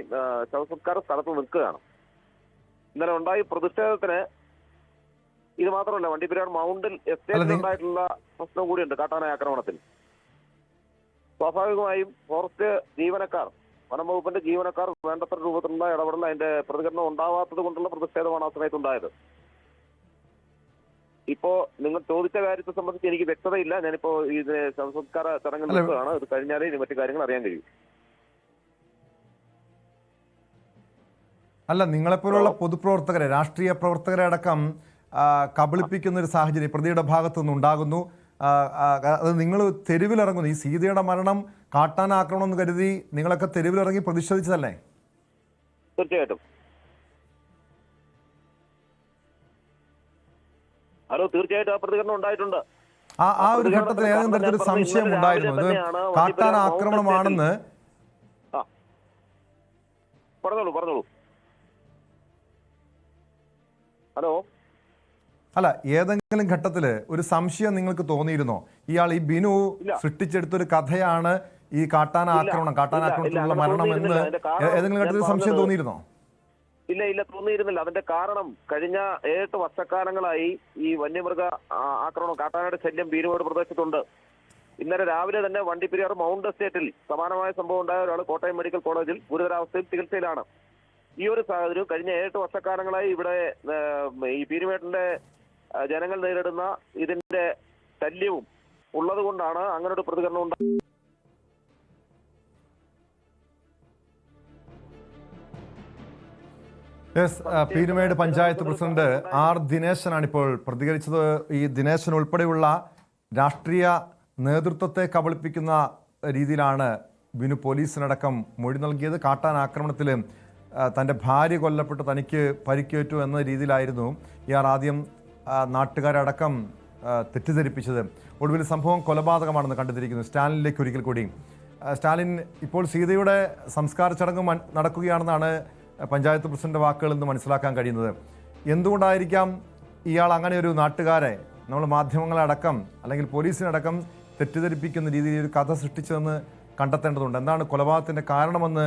ശവസംസ്കാര സ്ഥലത്ത് നിൽക്കുകയാണ്. ഇന്നലെ ഉണ്ടായ പ്രതിഷേധത്തിന് ഇത് മാത്രമല്ല, വണ്ടിപ്പെരിയാർ മൗണ്ടിൽ എസ്റ്റേറ്റിൽ ഉണ്ടായിട്ടുള്ള പ്രശ്നം കൂടിയുണ്ട് കാട്ടാന ആക്രമണത്തിൽ. സ്വാഭാവികമായും ഫോറസ്റ്റ് ജീവനക്കാർ, വനം വകുപ്പിന്റെ ജീവനക്കാർ വേണ്ടത്ര രൂപത്തിലുള്ള ഇടപെടൽ, അതിന്റെ പ്രതികരണം ഉണ്ടാവാത്തത് കൊണ്ടുള്ള പ്രതിഷേധമാണ് ആ സമയത്ത് ഉണ്ടായത്. ഇപ്പോ നിങ്ങൾ ചോദിച്ച കാര്യത്തെ സംബന്ധിച്ച് എനിക്ക് വ്യക്തതയില്ല. ഞാനിപ്പോ ഇത് സംസ്കാര ചടങ്ങിൽ നിൽക്കുകയാണ്. ഇത് കഴിഞ്ഞാലേ ഇനി മറ്റു കാര്യങ്ങൾ അറിയാൻ കഴിയും. അല്ല, നിങ്ങളെപ്പോലുള്ള പൊതുപ്രവർത്തകരെ, രാഷ്ട്രീയ പ്രവർത്തകരെ അടക്കം കബളിപ്പിക്കുന്ന ഒരു സാഹചര്യം പ്രതിയുടെ ഭാഗത്തു നിന്നുണ്ടാകുന്നു. അത് നിങ്ങൾ തെരുവിലിറങ്ങുന്നു. ഈ സീതയുടെ മരണം കാട്ടാനാക്രമണം എന്ന് കരുതി നിങ്ങളൊക്കെ തെരുവിലിറങ്ങി പ്രതിഷേധിച്ചതല്ലേ? തീർച്ചയായിട്ടും. ഹലോ, തീർച്ചയായിട്ടും ആ പ്രതികരണം ഉണ്ടായിട്ടുണ്ട്. ആ ഒരു ഘട്ടത്തിൽ ഏതെങ്കിലും തരത്തിലൊരു സംശയം ഉണ്ടായിരുന്നു ഇത് കാട്ടാനാക്രമണമാണെന്ന്? പറഞ്ഞോളൂ. ഹലോ. അല്ല, ഏതെങ്കിലും ഘട്ടത്തിൽ ഒരു സംശയം നിങ്ങൾക്ക് തോന്നിയിരുന്നോ? ഈ ബിനു സൃഷ്ടിച്ചെടുത്തൊരു കഥയാണ് ഈ കാട്ടാനാക്രമണത്തിലുള്ള മരണം എന്ന് ഏതെങ്കിലും ഘട്ടത്തിൽ സംശയം തോന്നിയിരുന്നോ? ഇല്ല, തോന്നിയിരുന്നില്ല. അതിന്റെ കാരണം കഴിഞ്ഞ 7 വർഷക്കാലങ്ങളായി ഈ വന്യമൃഗ ആക്രമണം, കാട്ടാനയുടെ ശല്യം ബീനുവോട് പ്രദേശത്തുണ്ട്. ഇന്നലെ രാവിലെ തന്നെ വണ്ടിപ്പെരിയാർ മൗണ്ട് എസ്റ്റേറ്റിൽ സമാനമായ സംഭവം ഉണ്ടായ ഒരാൾ കോട്ടയം മെഡിക്കൽ കോളേജിൽ ഗുരുതരാവസ്ഥയിൽ ചികിത്സയിലാണ്. ഈ ഒരു സാഹചര്യം കഴിഞ്ഞ 7 വർഷക്കാലങ്ങളായി ഇവിടെ ഈ പീരുമേട്ടിന്റെ ജനങ്ങൾ നേരിടുന്ന ഇതിന്റെ ശല്യവും ഉള്ളത് കൊണ്ടാണ് അങ്ങനെ ഒരു പ്രതികരണം ഉണ്ടായത്. പീരുമേട് പഞ്ചായത്ത് പ്രസിഡന്റ് ആർ ദിനേശനാണ് ഇപ്പോൾ പ്രതികരിച്ചത്. ഈ ദിനേശൻ ഉൾപ്പെടെയുള്ള രാഷ്ട്രീയ നേതൃത്വത്തെ കബളിപ്പിക്കുന്ന രീതിയിലാണ് ബിനു പോലീസിനടക്കം മൊഴി നൽകിയത്. കാട്ടാനാക്രമണത്തിൽ തൻ്റെ ഭാര്യ കൊല്ലപ്പെട്ട് തനിക്ക് പരിക്കേറ്റു എന്ന രീതിയിലായിരുന്നു ഇയാൾ ആദ്യം നാട്ടുകാരടക്കം തെറ്റിദ്ധരിപ്പിച്ചത്. ഒടുവിൽ സംഭവം കൊലപാതകമാണെന്ന് കണ്ടെത്തിയിരിക്കുന്നു. സ്റ്റാലിനിലേക്ക് ഒരിക്കൽ കൂടി. സ്റ്റാലിൻ, ഇപ്പോൾ സീതയുടെ സംസ്കാര ചടങ്ങ് നടക്കുകയാണെന്നാണ് പഞ്ചായത്ത് പ്രസിഡന്റ് വാക്കുകളിൽ നിന്ന് മനസ്സിലാക്കാൻ കഴിയുന്നത്. എന്തുകൊണ്ടായിരിക്കാം ഇയാൾ അങ്ങനെ ഒരു നാട്ടുകാരെ, നമ്മൾ മാധ്യമങ്ങളടക്കം അല്ലെങ്കിൽ പോലീസിനടക്കം തെറ്റിദ്ധരിപ്പിക്കുന്ന രീതിയിൽ ഒരു കഥ സൃഷ്ടിച്ചതെന്ന് കണ്ടെത്തേണ്ടതുണ്ട്. എന്താണ് കൊലപാതകത്തിൻ്റെ കാരണമെന്ന്,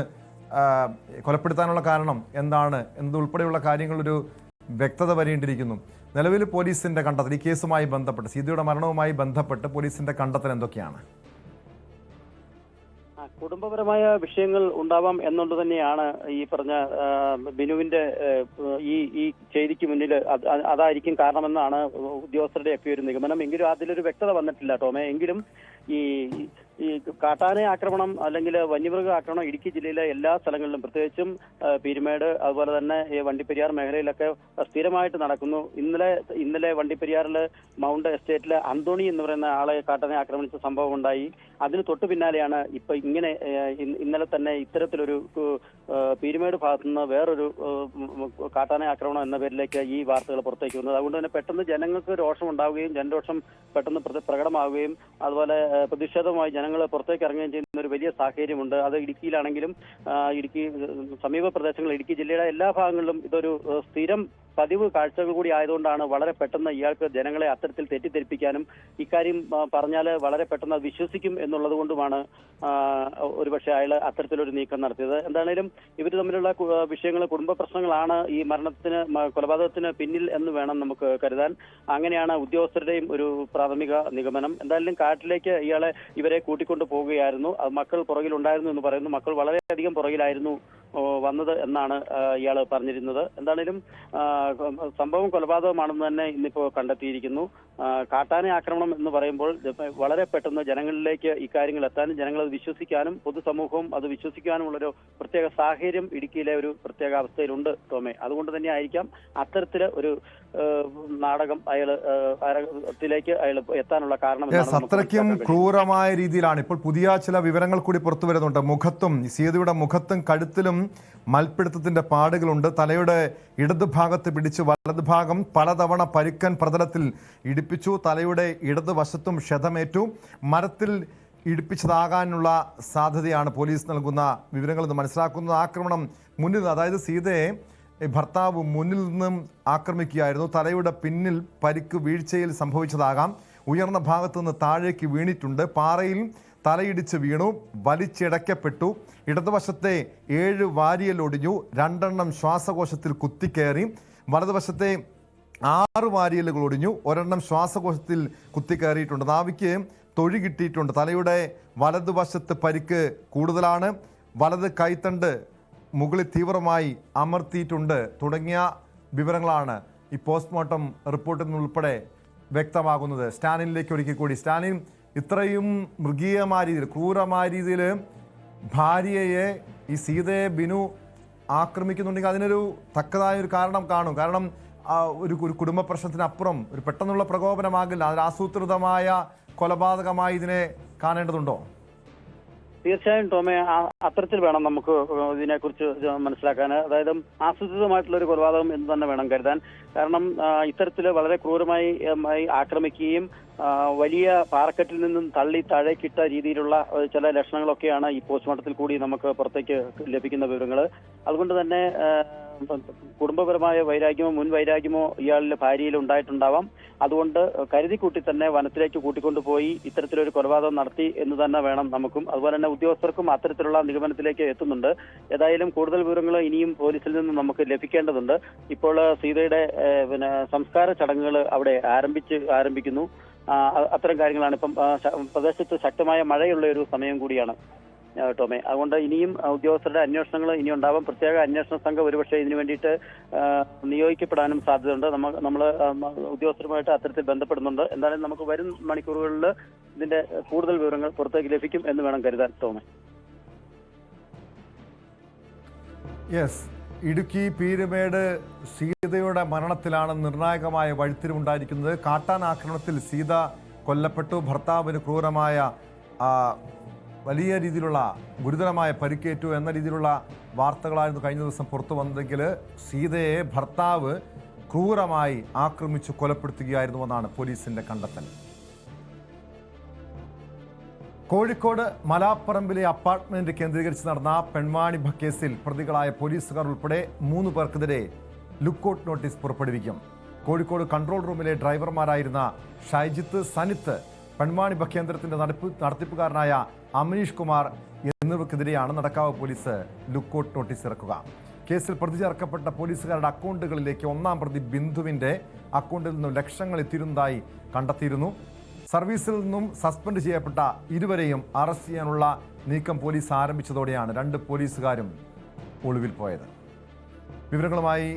കൊലപ്പെടുത്താനുള്ള കാരണം എന്താണ് എന്നതുൾപ്പെടെയുള്ള കാര്യങ്ങളൊരു വ്യക്തത വരേണ്ടിയിരിക്കുന്നു. നിലവിൽ പോലീസിൻ്റെ കണ്ടെത്തൽ, ഈ കേസുമായി ബന്ധപ്പെട്ട്, സീതയുടെ മരണവുമായി ബന്ധപ്പെട്ട് പോലീസിൻ്റെ കണ്ടെത്തൽ എന്തൊക്കെയാണ്? കുടുംബപരമായ വിഷയങ്ങൾ ഉണ്ടാവാം എന്നുള്ളത് തന്നെയാണ് ഈ പറഞ്ഞ ബിനുവിന്റെ ഈ ചെയ്തിക്ക് മുന്നിൽ അതായിരിക്കും കാരണമെന്നാണ് ഉദ്യോഗസ്ഥരുടെയൊക്കെ ഒരു നിഗമനം. എങ്കിലും അതിലൊരു വ്യക്തത വന്നിട്ടില്ല ടോമേ. എങ്കിലും ഈ കാട്ടാന ആക്രമണം അല്ലെങ്കിൽ വന്യമൃഗ ആക്രമണം ഇടുക്കി ജില്ലയിലെ എല്ലാ സ്ഥലങ്ങളിലും, പ്രത്യേകിച്ചും പീരുമേട്, അതുപോലെ തന്നെ ഈ വണ്ടിപ്പെരിയാർ മേഖലയിലൊക്കെ സ്ഥിരമായിട്ട് നടക്കുന്നു. ഇന്നലെ വണ്ടിപ്പെരിയാറിൽ മൗണ്ട് എസ്റ്റേറ്റിലെ അന്തോണി എന്ന് പറയുന്ന ആളെ കാട്ടാനെ ആക്രമിച്ച സംഭവം ഉണ്ടായി. അതിന് തൊട്ടു പിന്നാലെയാണ് ഇപ്പൊ ഇങ്ങനെ ഇന്നലെ തന്നെ ഇത്തരത്തിലൊരു പീരുമേട് ഭാഗത്തുനിന്ന് വേറൊരു കാട്ടാന ആക്രമണം എന്ന പേരിലേക്ക് ഈ വാർത്തകൾ പുറത്തേക്ക് വന്നത്. അതുകൊണ്ട് തന്നെ പെട്ടെന്ന് ജനങ്ങൾക്ക് രോഷം ഉണ്ടാവുകയും ജനരോഷം പെട്ടെന്ന് പ്രകടമാവുകയും അതുപോലെ പ്രതിഷേധവുമായി ജനങ്ങൾ പുറത്തേക്ക് ഇറങ്ങുകയും ചെയ്യുന്ന ഒരു വലിയ സാഹചര്യമുണ്ട്. അത് ഇടുക്കിയിലാണെങ്കിലും ഇടുക്കി സമീപ പ്രദേശങ്ങൾ, ഇടുക്കി ജില്ലയുടെ എല്ലാ ഭാഗങ്ങളിലും ഇതൊരു സ്ഥിരം പതിവ് കാഴ്ചകൾ കൂടി ആയതുകൊണ്ടാണ് വളരെ പെട്ടെന്ന് ഇയാൾക്ക് ജനങ്ങളെ അത്തരത്തിൽ തെറ്റിദ്ധരിപ്പിക്കാനും ഇക്കാര്യം പറഞ്ഞാൽ വളരെ പെട്ടെന്ന് വിശ്വസിക്കും എന്നുള്ളത് കൊണ്ടുമാണ് ഒരുപക്ഷെ അയാൾ അത്തരത്തിലൊരു നീക്കം നടത്തിയത്. എന്താണേലും ഇവർ തമ്മിലുള്ള വിഷയങ്ങൾ, കുടുംബ പ്രശ്നങ്ങളാണ് ഈ കൊലപാതകത്തിന് പിന്നിൽ എന്ന് വേണം നമുക്ക് കരുതാൻ. അങ്ങനെയാണ് ഉദ്യോഗസ്ഥരുടെയും ഒരു പ്രാഥമിക നിഗമനം. എന്തായാലും കാട്ടിലേക്ക് ഇവരെ കൂട്ടിക്കൊണ്ടു പോവുകയായിരുന്നു. മക്കൾ പുറകിലുണ്ടായിരുന്നു എന്ന് പറയുന്നു. മക്കൾ വളരെയധികം പുറകിലായിരുന്നു വന്നത് എന്നാണ് ഇയാൾ പറഞ്ഞിരുന്നത്. എന്താണേലും സംഭവം കൊലപാതകമാണെന്ന് തന്നെ ഇന്നിപ്പോ കണ്ടെത്തിയിരിക്കുന്നു. കാട്ടാന ആക്രമണം എന്ന് പറയുമ്പോൾ വളരെ പെട്ടെന്ന് ജനങ്ങളിലേക്ക് ഇക്കാര്യങ്ങൾ എത്താനും ജനങ്ങൾ അത് വിശ്വസിക്കാനും പൊതുസമൂഹവും അത് വിശ്വസിക്കാനുമുള്ളൊരു പ്രത്യേക സാഹചര്യം ഇടുക്കിയിലെ ഒരു പ്രത്യേക അവസ്ഥയിലുണ്ട് ടോമേ. അതുകൊണ്ട് തന്നെ ആയിരിക്കാം അത്തരത്തില് ഒരു നാടകം അയാളത്തിലേക്ക് അയാൾ എത്താനുള്ള കാരണം. അത്രയ്ക്കും ക്രൂരമായ രീതിയിലാണ്. ഇപ്പോൾ പുതിയ ചില വിവരങ്ങൾ കൂടി പുറത്തു വരുന്നുണ്ട്. മുഖത്തും, സീതയുടെ മുഖത്തും കഴുത്തിലും മൽപ്പിടുത്തത്തിന്റെ പാടുകളുണ്ട്. തലയുടെ ഇടതുഭാഗത്ത് പിടിച്ച് വലതുഭാഗം പലതവണ പരുക്കൻ പ്രതലത്തിൽ ഇടിപ്പിച്ചു. തലയുടെ ഇടതുവശത്തും ക്ഷതമേറ്റു. മരത്തിൽ ഇടിപ്പിച്ചതാകാനുള്ള സാധ്യതയാണ് പോലീസ് നൽകുന്ന വിവരങ്ങൾ നിന്ന് മനസ്സിലാക്കുന്നത്. ആക്രമണം മുന്നിൽ, അതായത് സീതയെ ഭർത്താവ് മുന്നിൽ നിന്നും ആക്രമിക്കുകയായിരുന്നു. തലയുടെ പിന്നിൽ പരിക്ക് വീഴ്ചയിൽ സംഭവിച്ചതാകാം. ഉയർന്ന ഭാഗത്തു നിന്ന് താഴേക്ക് വീണിട്ടുണ്ട്. പാറയിൽ തലയിടിച്ച് വീണു, വലിച്ചിടയ്ക്കപ്പെട്ടു. ഇടതുവശത്തെ 7 വാരിയൽ ഒടിഞ്ഞു, 2 ശ്വാസകോശത്തിൽ കുത്തിക്കയറി. വലതുവശത്തെ 6 വാരിയലുകൾ ഒടിഞ്ഞു, 1 ശ്വാസകോശത്തിൽ കുത്തിക്കയറിയിട്ടുണ്ട്. നാവിക്ക് തൊഴി കിട്ടിയിട്ടുണ്ട്. തലയുടെ വലതുവശത്ത് പരിക്ക് കൂടുതലാണ്. വലത് കൈത്തണ്ട് മുകളിൽ തീവ്രമായി അമർത്തിയിട്ടുണ്ട് തുടങ്ങിയ വിവരങ്ങളാണ് ഈ പോസ്റ്റ്മോർട്ടം റിപ്പോർട്ടിൽ നിന്നുൾപ്പെടെ വ്യക്തമാകുന്നത്. സ്റ്റാലിനിലേക്ക് ഒരിക്കൽ കൂടി. സ്റ്റാലിൻ, ഇത്രയും മൃഗീയമായ രീതിയിൽ, ക്രൂരമായ രീതിയിൽ ഭാര്യയെ, ഈ സീതയെ ബിനു ആക്രമിക്കുന്നുണ്ടെങ്കിൽ അതിനൊരു തക്കതായ ഒരു കാരണം കാണും. കാരണം ഒരു കുടുംബ പ്രശ്നത്തിനപ്പുറം ഒരു പെട്ടെന്നുള്ള പ്രകോപനമാകില്ല. അതിൽ ആസൂത്രിതമായ കൊലപാതകമായി ഇതിനെ കാണേണ്ടതുണ്ടോ? തീർച്ചയായും ടോമെ, അത്തരത്തിൽ വേണം നമുക്ക് ഇതിനെക്കുറിച്ച് മനസ്സിലാക്കാൻ. അതായത് ആസൂത്രിതമായിട്ടുള്ള ഒരു കൊലപാതകം എന്ന് തന്നെ വേണം കരുതാൻ. കാരണം ഇത്തരത്തിൽ വളരെ ക്രൂരമായി ആക്രമിക്കുകയും വലിയ പാറക്കെട്ടിൽ നിന്നും തള്ളി താഴേക്കിട്ട രീതിയിലുള്ള ചില ലക്ഷണങ്ങളൊക്കെയാണ് ഈ പോസ്റ്റ്മോർട്ടത്തിൽ കൂടി നമുക്ക് പുറത്തേക്ക് ലഭിക്കുന്ന വിവരങ്ങൾ. അതുകൊണ്ട് തന്നെ കുടുംബപരമായ വൈരാഗ്യമോ മുൻ വൈരാഗ്യമോ ഇയാളുടെ ഭാര്യയിൽ ഉണ്ടായിട്ടുണ്ടാവാം. അതുകൊണ്ട് കരുതിക്കൂട്ടി തന്നെ വനത്തിലേക്ക് കൂട്ടിക്കൊണ്ടുപോയി ഇത്തരത്തിലൊരു കൊലപാതകം നടത്തി എന്ന് തന്നെ വേണം നമുക്കും. അതുപോലെ തന്നെ ഉദ്യോഗസ്ഥർക്കും അത്തരത്തിലുള്ള നിഗമനത്തിലേക്ക് എത്തുന്നുണ്ട്. ഏതായാലും കൂടുതൽ വിവരങ്ങൾ ഇനിയും പോലീസിൽ നിന്ന് നമുക്ക് ലഭിക്കേണ്ടതുണ്ട്. ഇപ്പോൾ സീതയുടെ സംസ്കാര ചടങ്ങുകൾ അവിടെ ആരംഭിക്കുന്നു. അത്തരം കാര്യങ്ങളാണ്. ഇപ്പം പ്രദേശത്ത് ശക്തമായ മഴയുള്ള ഒരു സമയം കൂടിയാണ് ടോമെ. അതുകൊണ്ട് ഇനിയും ഉദ്യോഗസ്ഥരുടെ അന്വേഷണങ്ങൾ ഇനി ഉണ്ടാവാം. പ്രത്യേക അന്വേഷണ സംഘം ഒരുപക്ഷെ ഇതിനു വേണ്ടിയിട്ട് നിയോഗിക്കപ്പെടാനും സാധ്യതയുണ്ട്. നമ്മൾ ഉദ്യോഗസ്ഥരുമായിട്ട് അത്തരത്തിൽ ബന്ധപ്പെടുന്നുണ്ട്. എന്തായാലും നമുക്ക് വരും മണിക്കൂറുകളിൽ ഇതിന്റെ കൂടുതൽ വിവരങ്ങൾ പുറത്തേക്ക് ലഭിക്കും എന്ന് വേണം കരുതാൻ ടോമെ. യെസ്, ഇടുക്കി പീരുമേട് സീതയുടെ മരണത്തിലാണ് നിർണായകമായ വഴിത്തിരിവുണ്ടായിരിക്കുന്നത്. കാട്ടാൻ ആക്രമണത്തിൽ സീത കൊല്ലപ്പെട്ടു. ഭർത്താവിന് ക്രൂരമായ വലിയ രീതിയിലുള്ള ഗുരുതരമായ പരിക്കേറ്റു എന്ന രീതിയിലുള്ള വാർത്തകളായിരുന്നു കഴിഞ്ഞ ദിവസം പുറത്തു വന്നതെങ്കിൽ സീതയെ ഭർത്താവ് ക്രൂരമായി ആക്രമിച്ചു കൊലപ്പെടുത്തുകയായിരുന്നുവെന്നാണ് പോലീസിന്റെ കണ്ടെത്തൽ. കോഴിക്കോട് മലാപ്പറമ്പിലെ അപ്പാർട്ട്മെന്റ് കേന്ദ്രീകരിച്ച് നടന്ന പെൺവാണിഭ കേസിൽ പ്രതികളായ പോലീസുകാർ ഉൾപ്പെടെ 3 പേർക്കെതിരെ ലുക്കൌട്ട് നോട്ടീസ് പുറപ്പെടുവിക്കും. കോഴിക്കോട് കൺട്രോൾ റൂമിലെ ഡ്രൈവർമാരായിരുന്ന ഷൈജിത്ത്, സനിത്ത്, പെൺവാണിഭ കേന്ദ്രത്തിന്റെ നടത്തിപ്പുകാരനായ അമനീഷ് കുമാർ എന്നിവർക്കെതിരെയാണ് നടക്കാവ് പോലീസ് ലുക്കൌട്ട് നോട്ടീസ് ഇറക്കുക. കേസിൽ പ്രതി ചേർക്കപ്പെട്ട പോലീസുകാരുടെ അക്കൗണ്ടുകളിലേക്ക് 1-ാം പ്രതി ബിന്ദുവിന്റെ അക്കൗണ്ടിൽ നിന്നും ലക്ഷങ്ങൾ എത്തിയിരുന്നതായി കണ്ടെത്തിയിരുന്നു. സർവീസിൽ നിന്നും സസ്പെൻഡ് ചെയ്യപ്പെട്ട ഇരുവരെയും അറസ്റ്റ് ചെയ്യാനുള്ള നീക്കം പോലീസ് ആരംഭിച്ചതോടെയാണ് 2 പോലീസുകാരും ഒളിവിൽ പോയത്. വിവരങ്ങളുമായി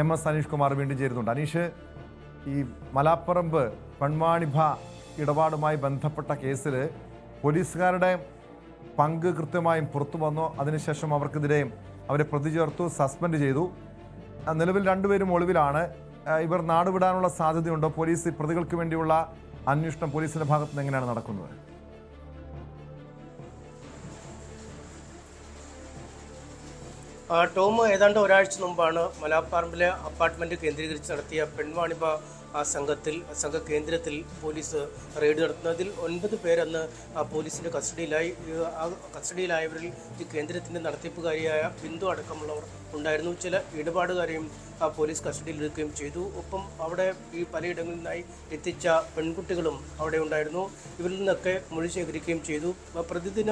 MS അനീഷ് കുമാർ വീണ്ടും ചേരുന്നുണ്ട്. അനീഷ്, ഈ മലാപ്പറമ്പ് പെൺവാണിഭ ഇടപാടുമായി ബന്ധപ്പെട്ട കേസിൽ പോലീസുകാരുടെ പങ്ക് കൃത്യമായും പുറത്തു വന്നു. അതിനുശേഷം അവർക്കെതിരെ അവരെ പ്രതി ചേർത്തു, സസ്പെൻഡ് ചെയ്തു. നിലവിൽ 2 പേരും ഒളിവിലാണ്. ഇവർ നാടുവിടാനുള്ള സാധ്യതയുണ്ടോ? പോലീസ് പ്രതികൾക്ക് വേണ്ടിയുള്ള അന്വേഷണം പോലീസിന്റെ ഭാഗത്ത് നിന്ന് എങ്ങനെയാണ് നടക്കുന്നത്? ടോം, ഏതാണ്ട് ഒരാഴ്ച മുമ്പാണ് മലാപ്പറമ്പിലെ അപ്പാർട്ട്മെന്റ് കേന്ദ്രീകരിച്ച് നടത്തിയ പെൺവാണിഭ സംഘ കേന്ദ്രത്തിൽ പോലീസ് റെയ്ഡ് നടത്തുന്നതിൽ 9 പേരന്ന് പോലീസിന്റെ കസ്റ്റഡിയിലായവരിൽ ഈ കേന്ദ്രത്തിന്റെ നടത്തിപ്പുകാരിയായ ബിന്ദു അടക്കമുള്ളവർ ഉണ്ടായിരുന്നു. ചില ഇടപാടുകാരെയും പോലീസ് കസ്റ്റഡിയിലെടുക്കുകയും ചെയ്തു. ഒപ്പം അവിടെ ഈ പലയിടങ്ങളിൽ നിന്നായി എത്തിച്ച പെൺകുട്ടികളും അവിടെ ഉണ്ടായിരുന്നു. ഇവരിൽ നിന്നൊക്കെ മൊഴി ശേഖരിക്കുകയും ചെയ്തു. പ്രതിദിന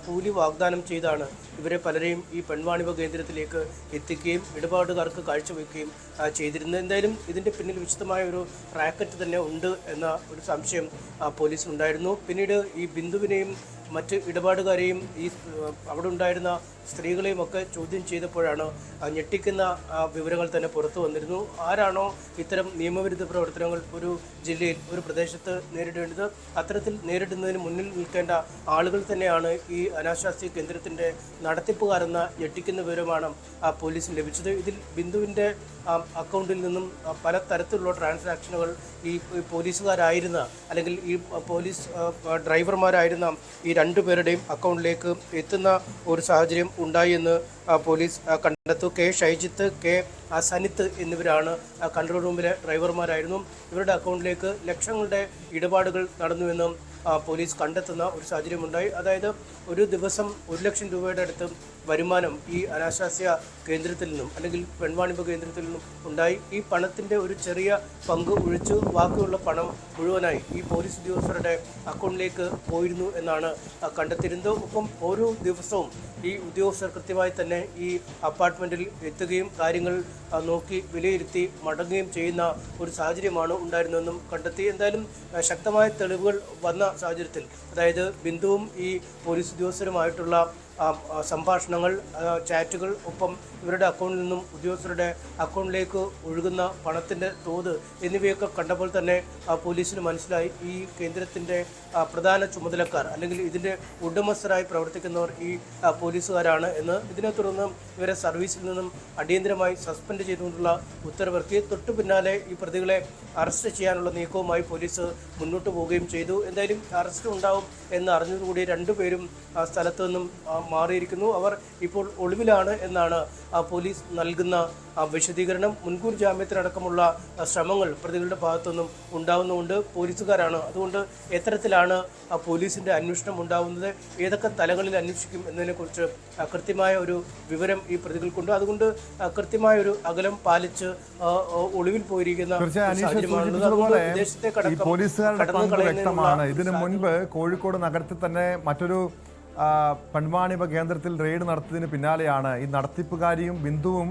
കൂലി വാഗ്ദാനം ചെയ്താണ് ഇവരെ പലരെയും ഈ പെൺവാണിഭ കേന്ദ്രത്തിലേക്ക് എത്തിക്കുകയും ഇടപാടുകാർക്ക് കാഴ്ചവെക്കുകയും ചെയ്തിരുന്നത്. എന്തായാലും ഇതിന്റെ പിന്നിൽ വിശദമായ ഒരു റാക്കറ്റ് തന്നെ ഉണ്ട് എന്ന ഒരു സംശയം പോലീസിനുണ്ടായിരുന്നു. പിന്നീട് ഈ ബിന്ദുവിനെയും മറ്റ് ഇടപാടുകാരെയും ഈ അവിടെ ഉണ്ടായിരുന്ന സ്ത്രീകളെയും ഒക്കെ ചോദ്യം ചെയ്തപ്പോഴാണ് ഞെട്ടിക്കുന്ന വിവരങ്ങൾ തന്നെ പുറത്തു വന്നിരുന്നു. ആരാണോ ഇത്തരം നിയമവിരുദ്ധ പ്രവർത്തനങ്ങൾ ഒരു ജില്ലയിൽ, ഒരു പ്രദേശത്ത് നേരിടേണ്ടത്, അത്തരത്തിൽ നേരിടുന്നതിന് മുന്നിൽ നിൽക്കേണ്ട ആളുകൾ തന്നെയാണ് ഈ അനാശാസ്യ കേന്ദ്രത്തിൻ്റെ നടത്തിപ്പുകാരെന്ന ഞെട്ടിക്കുന്ന വിവരമാണ് പോലീസിന് ലഭിച്ചത്. ഇതിൽ ബിന്ദുവിൻ്റെ അക്കൗണ്ടിൽ നിന്നും പല തരത്തിലുള്ള ട്രാൻസാക്ഷനുകൾ ഈ പോലീസുകാരായിരുന്ന അല്ലെങ്കിൽ ഈ പോലീസ് ഡ്രൈവർമാരായിരുന്ന ഈ 2 പേരുടെയും അക്കൗണ്ടിലേക്ക് എത്തുന്ന ഒരു സാഹചര്യം ഉണ്ടായി എന്ന് പോലീസ് കണ്ടെത്തു. കെ ഷൈജിത്ത്, കെ സനിത്ത് എന്നിവരാണ് കൺട്രോൾ റൂമിലെ ഡ്രൈവർമാരായിരുന്നു. ഇവരുടെ അക്കൗണ്ടിലേക്ക് ലക്ഷങ്ങളുടെ ഇടപാടുകൾ നടന്നുവെന്നും പോലീസ് കണ്ടെത്തുന്ന ഒരു സാഹചര്യമുണ്ടായി. അതായത് ഒരു ദിവസം 1 ലക്ഷം രൂപയുടെ അടുത്ത് വരുമാനം ഈ അനാശാസ്യ കേന്ദ്രത്തിൽ നിന്നും അല്ലെങ്കിൽ പെൺവാണിഭ കേന്ദ്രത്തിൽ നിന്നും ഉണ്ടായി. ഈ പണത്തിൻ്റെ ഒരു ചെറിയ പങ്ക് ഒഴിച്ച് ബാക്കിയുള്ള പണം മുഴുവനായി ഈ പോലീസ് ഉദ്യോഗസ്ഥരുടെ അക്കൗണ്ടിലേക്ക് പോയിരുന്നു എന്നാണ് കണ്ടെത്തിയിരുന്നത്. ഒപ്പം ഓരോ ദിവസവും ഈ ഉദ്യോഗസ്ഥർ കൃത്യമായി തന്നെ ഈ അപ്പാർട്ട്മെൻറ്റിൽ എത്തുകയും കാര്യങ്ങൾ നോക്കി വിലയിരുത്തി മടങ്ങുകയും ചെയ്യുന്ന ഒരു സാഹചര്യമാണ് ഉണ്ടായിരുന്നതെന്നും കണ്ടെത്തി. എന്തായാലും ശക്തമായ തെളിവുകൾ വന്ന സാഹചര്യത്തിൽ, അതായത് ബിന്ദുവും ഈ പോലീസ് ഉദ്യോഗസ്ഥരുമായിട്ടുള്ള സംഭാഷണങ്ങൾ, ചാറ്റുകൾ, ഒപ്പം ഇവരുടെ അക്കൗണ്ടിൽ നിന്നും ഉദ്യോഗസ്ഥരുടെ അക്കൗണ്ടിലേക്ക് ഒഴുകുന്ന പണത്തിൻ്റെ തോത് എന്നിവയൊക്കെ കണ്ടപ്പോൾ തന്നെ പോലീസിന് മനസ്സിലായി ഈ കേന്ദ്രത്തിൻ്റെ പ്രധാന ചുമതലക്കാർ അല്ലെങ്കിൽ ഇതിൻ്റെ ഉടമസ്ഥരായി പ്രവർത്തിക്കുന്നവർ ഈ പോലീസുകാരാണ് എന്ന്. ഇതിനെ തുടർന്ന് ഇവരെ സർവീസിൽ നിന്നും അടിയന്തരമായി സസ്പെൻഡ് ചെയ്തുകൊണ്ടുള്ള ഉത്തരവിറക്കി. തൊട്ടു പിന്നാലെ ഈ പ്രതികളെ അറസ്റ്റ് ചെയ്യാനുള്ള നീക്കവുമായി പോലീസ് മുന്നോട്ട് പോവുകയും ചെയ്തു. എന്തായാലും അറസ്റ്റ് ഉണ്ടാവും എന്ന് അറിഞ്ഞതോടുകൂടി രണ്ടുപേരും സ്ഥലത്തു നിന്നും മാറിയിരിക്കുന്നു. അവർ ഇപ്പോൾ ഒളിവിലാണ് എന്നാണ് പോലീസ് നൽകുന്ന വിശദീകരണം. മുൻകൂർ ജാമ്യത്തിനടക്കമുള്ള ശ്രമങ്ങൾ പ്രതികളുടെ ഭാഗത്തുനിന്നും ഉണ്ടാവുന്നുണ്ട്. പോലീസുകാരാണ്, അതുകൊണ്ട് എത്തരത്തിലാണ് പോലീസിൻ്റെ അന്വേഷണം ഉണ്ടാവുന്നത്, ഏതൊക്കെ തലങ്ങളിൽ അന്വേഷിക്കും എന്നതിനെക്കുറിച്ച് കൃത്യമായ ഒരു വിവരം ഈ പ്രതികൾക്കുണ്ട്. അതുകൊണ്ട് കൃത്യമായ ഒരു അകലം പാലിച്ച് ഒളിവിൽ പോയിരിക്കുന്ന ഇതിനു മുൻപ് കോഴിക്കോട് നഗരത്തിൽ തന്നെ മറ്റൊരു പെൺവാണിഭ കേന്ദ്രത്തിൽ റെയ്ഡ് നടത്തിയതിന് പിന്നാലെയാണ് ഈ നടത്തിപ്പുകാരിയും ബിന്ദുവും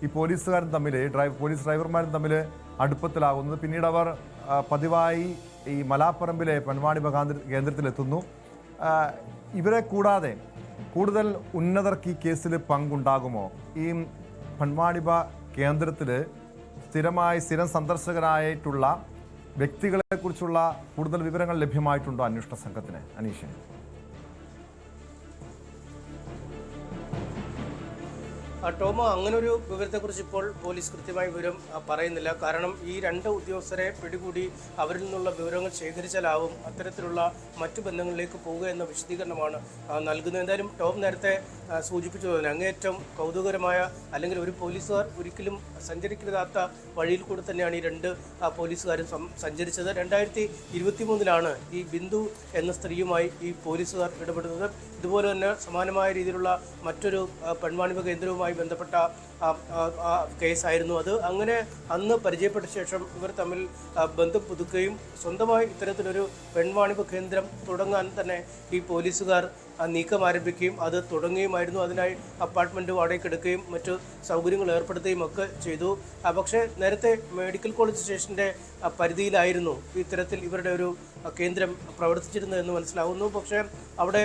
ഈ പോലീസുകാരും തമ്മിൽ പോലീസ് ഡ്രൈവർമാരും തമ്മിൽ അടുപ്പത്തിലാകുന്നത്. പിന്നീട് അവർ പതിവായി ഈ മലാപ്പറമ്പിലെ പെൺവാണിഭ കേന്ദ്രത്തിലെത്തുന്നു. ഇവരെ കൂടാതെ കൂടുതൽ ഉന്നതർക്ക് ഈ കേസിൽ പങ്കുണ്ടാകുമോ? ഈ പെൺവാണിഭ കേന്ദ്രത്തിൽ സ്ഥിരം സന്ദർശകരായിട്ടുള്ള വ്യക്തികളെക്കുറിച്ചുള്ള കൂടുതൽ വിവരങ്ങൾ ലഭ്യമായിട്ടുണ്ടോ അന്വേഷണ സംഘത്തിന്, അനീഷ്? ടോമോ, അങ്ങനൊരു വിവരത്തെക്കുറിച്ച് ഇപ്പോൾ പോലീസ് കൃത്യമായ വിവരം പറയുന്നില്ല. കാരണം ഈ രണ്ട് ഉദ്യോഗസ്ഥരെ പിടികൂടി അവരിൽ നിന്നുള്ള വിവരങ്ങൾ ശേഖരിച്ചാലാവും അത്തരത്തിലുള്ള മറ്റു ബന്ധങ്ങളിലേക്ക് പോവുക എന്ന വിശദീകരണമാണ് നൽകുന്നത്. എന്തായാലും ടോം നേരത്തെ സൂചിപ്പിച്ചതുപോലെ അങ്ങേയറ്റം കൗതുകരമായ അല്ലെങ്കിൽ ഒരു പോലീസുകാർ ഒരിക്കലും സഞ്ചരിക്കരുതാത്ത വഴിയിൽ കൂടെ തന്നെയാണ് ഈ രണ്ട് പോലീസുകാരും സഞ്ചരിച്ചത്. 2023 ഈ ബിന്ദു എന്ന സ്ത്രീയുമായി ഈ പോലീസുകാർ ഇടപെടുന്നത്. ഇതുപോലെ തന്നെ സമാനമായ രീതിയിലുള്ള മറ്റൊരു പെൺവാണിഭ കേന്ദ്രവുമായി ബന്ധപ്പെട്ട കേസായിരുന്നു അത്. അങ്ങനെ അന്ന് പരിചയപ്പെട്ട ശേഷം ഇവർ തമ്മിൽ ബന്ധം പുതുക്കുകയും സ്വന്തമായി ഇത്തരത്തിലൊരു പെൺവാണിഭ കേന്ദ്രം തുടങ്ങാൻ തന്നെ ഈ പോലീസുകാർ നീക്കം ആരംഭിക്കുകയും അത് തുടങ്ങുകയുമായിരുന്നു. അതിനായി അപ്പാർട്ട്മെൻറ്റ് വാടകയ്ക്കെടുക്കുകയും മറ്റു സൗകര്യങ്ങൾ ഏർപ്പെടുത്തുകയും ഒക്കെ ചെയ്തു. പക്ഷേ നേരത്തെ മെഡിക്കൽ കോളേജ് സ്റ്റേഷൻ്റെ പരിധിയിലായിരുന്നു ഇത്തരത്തിൽ ഇവരുടെ ഒരു കേന്ദ്രം പ്രവർത്തിച്ചിരുന്നതെന്ന് മനസ്സിലാവുന്നു. പക്ഷേ അവിടെ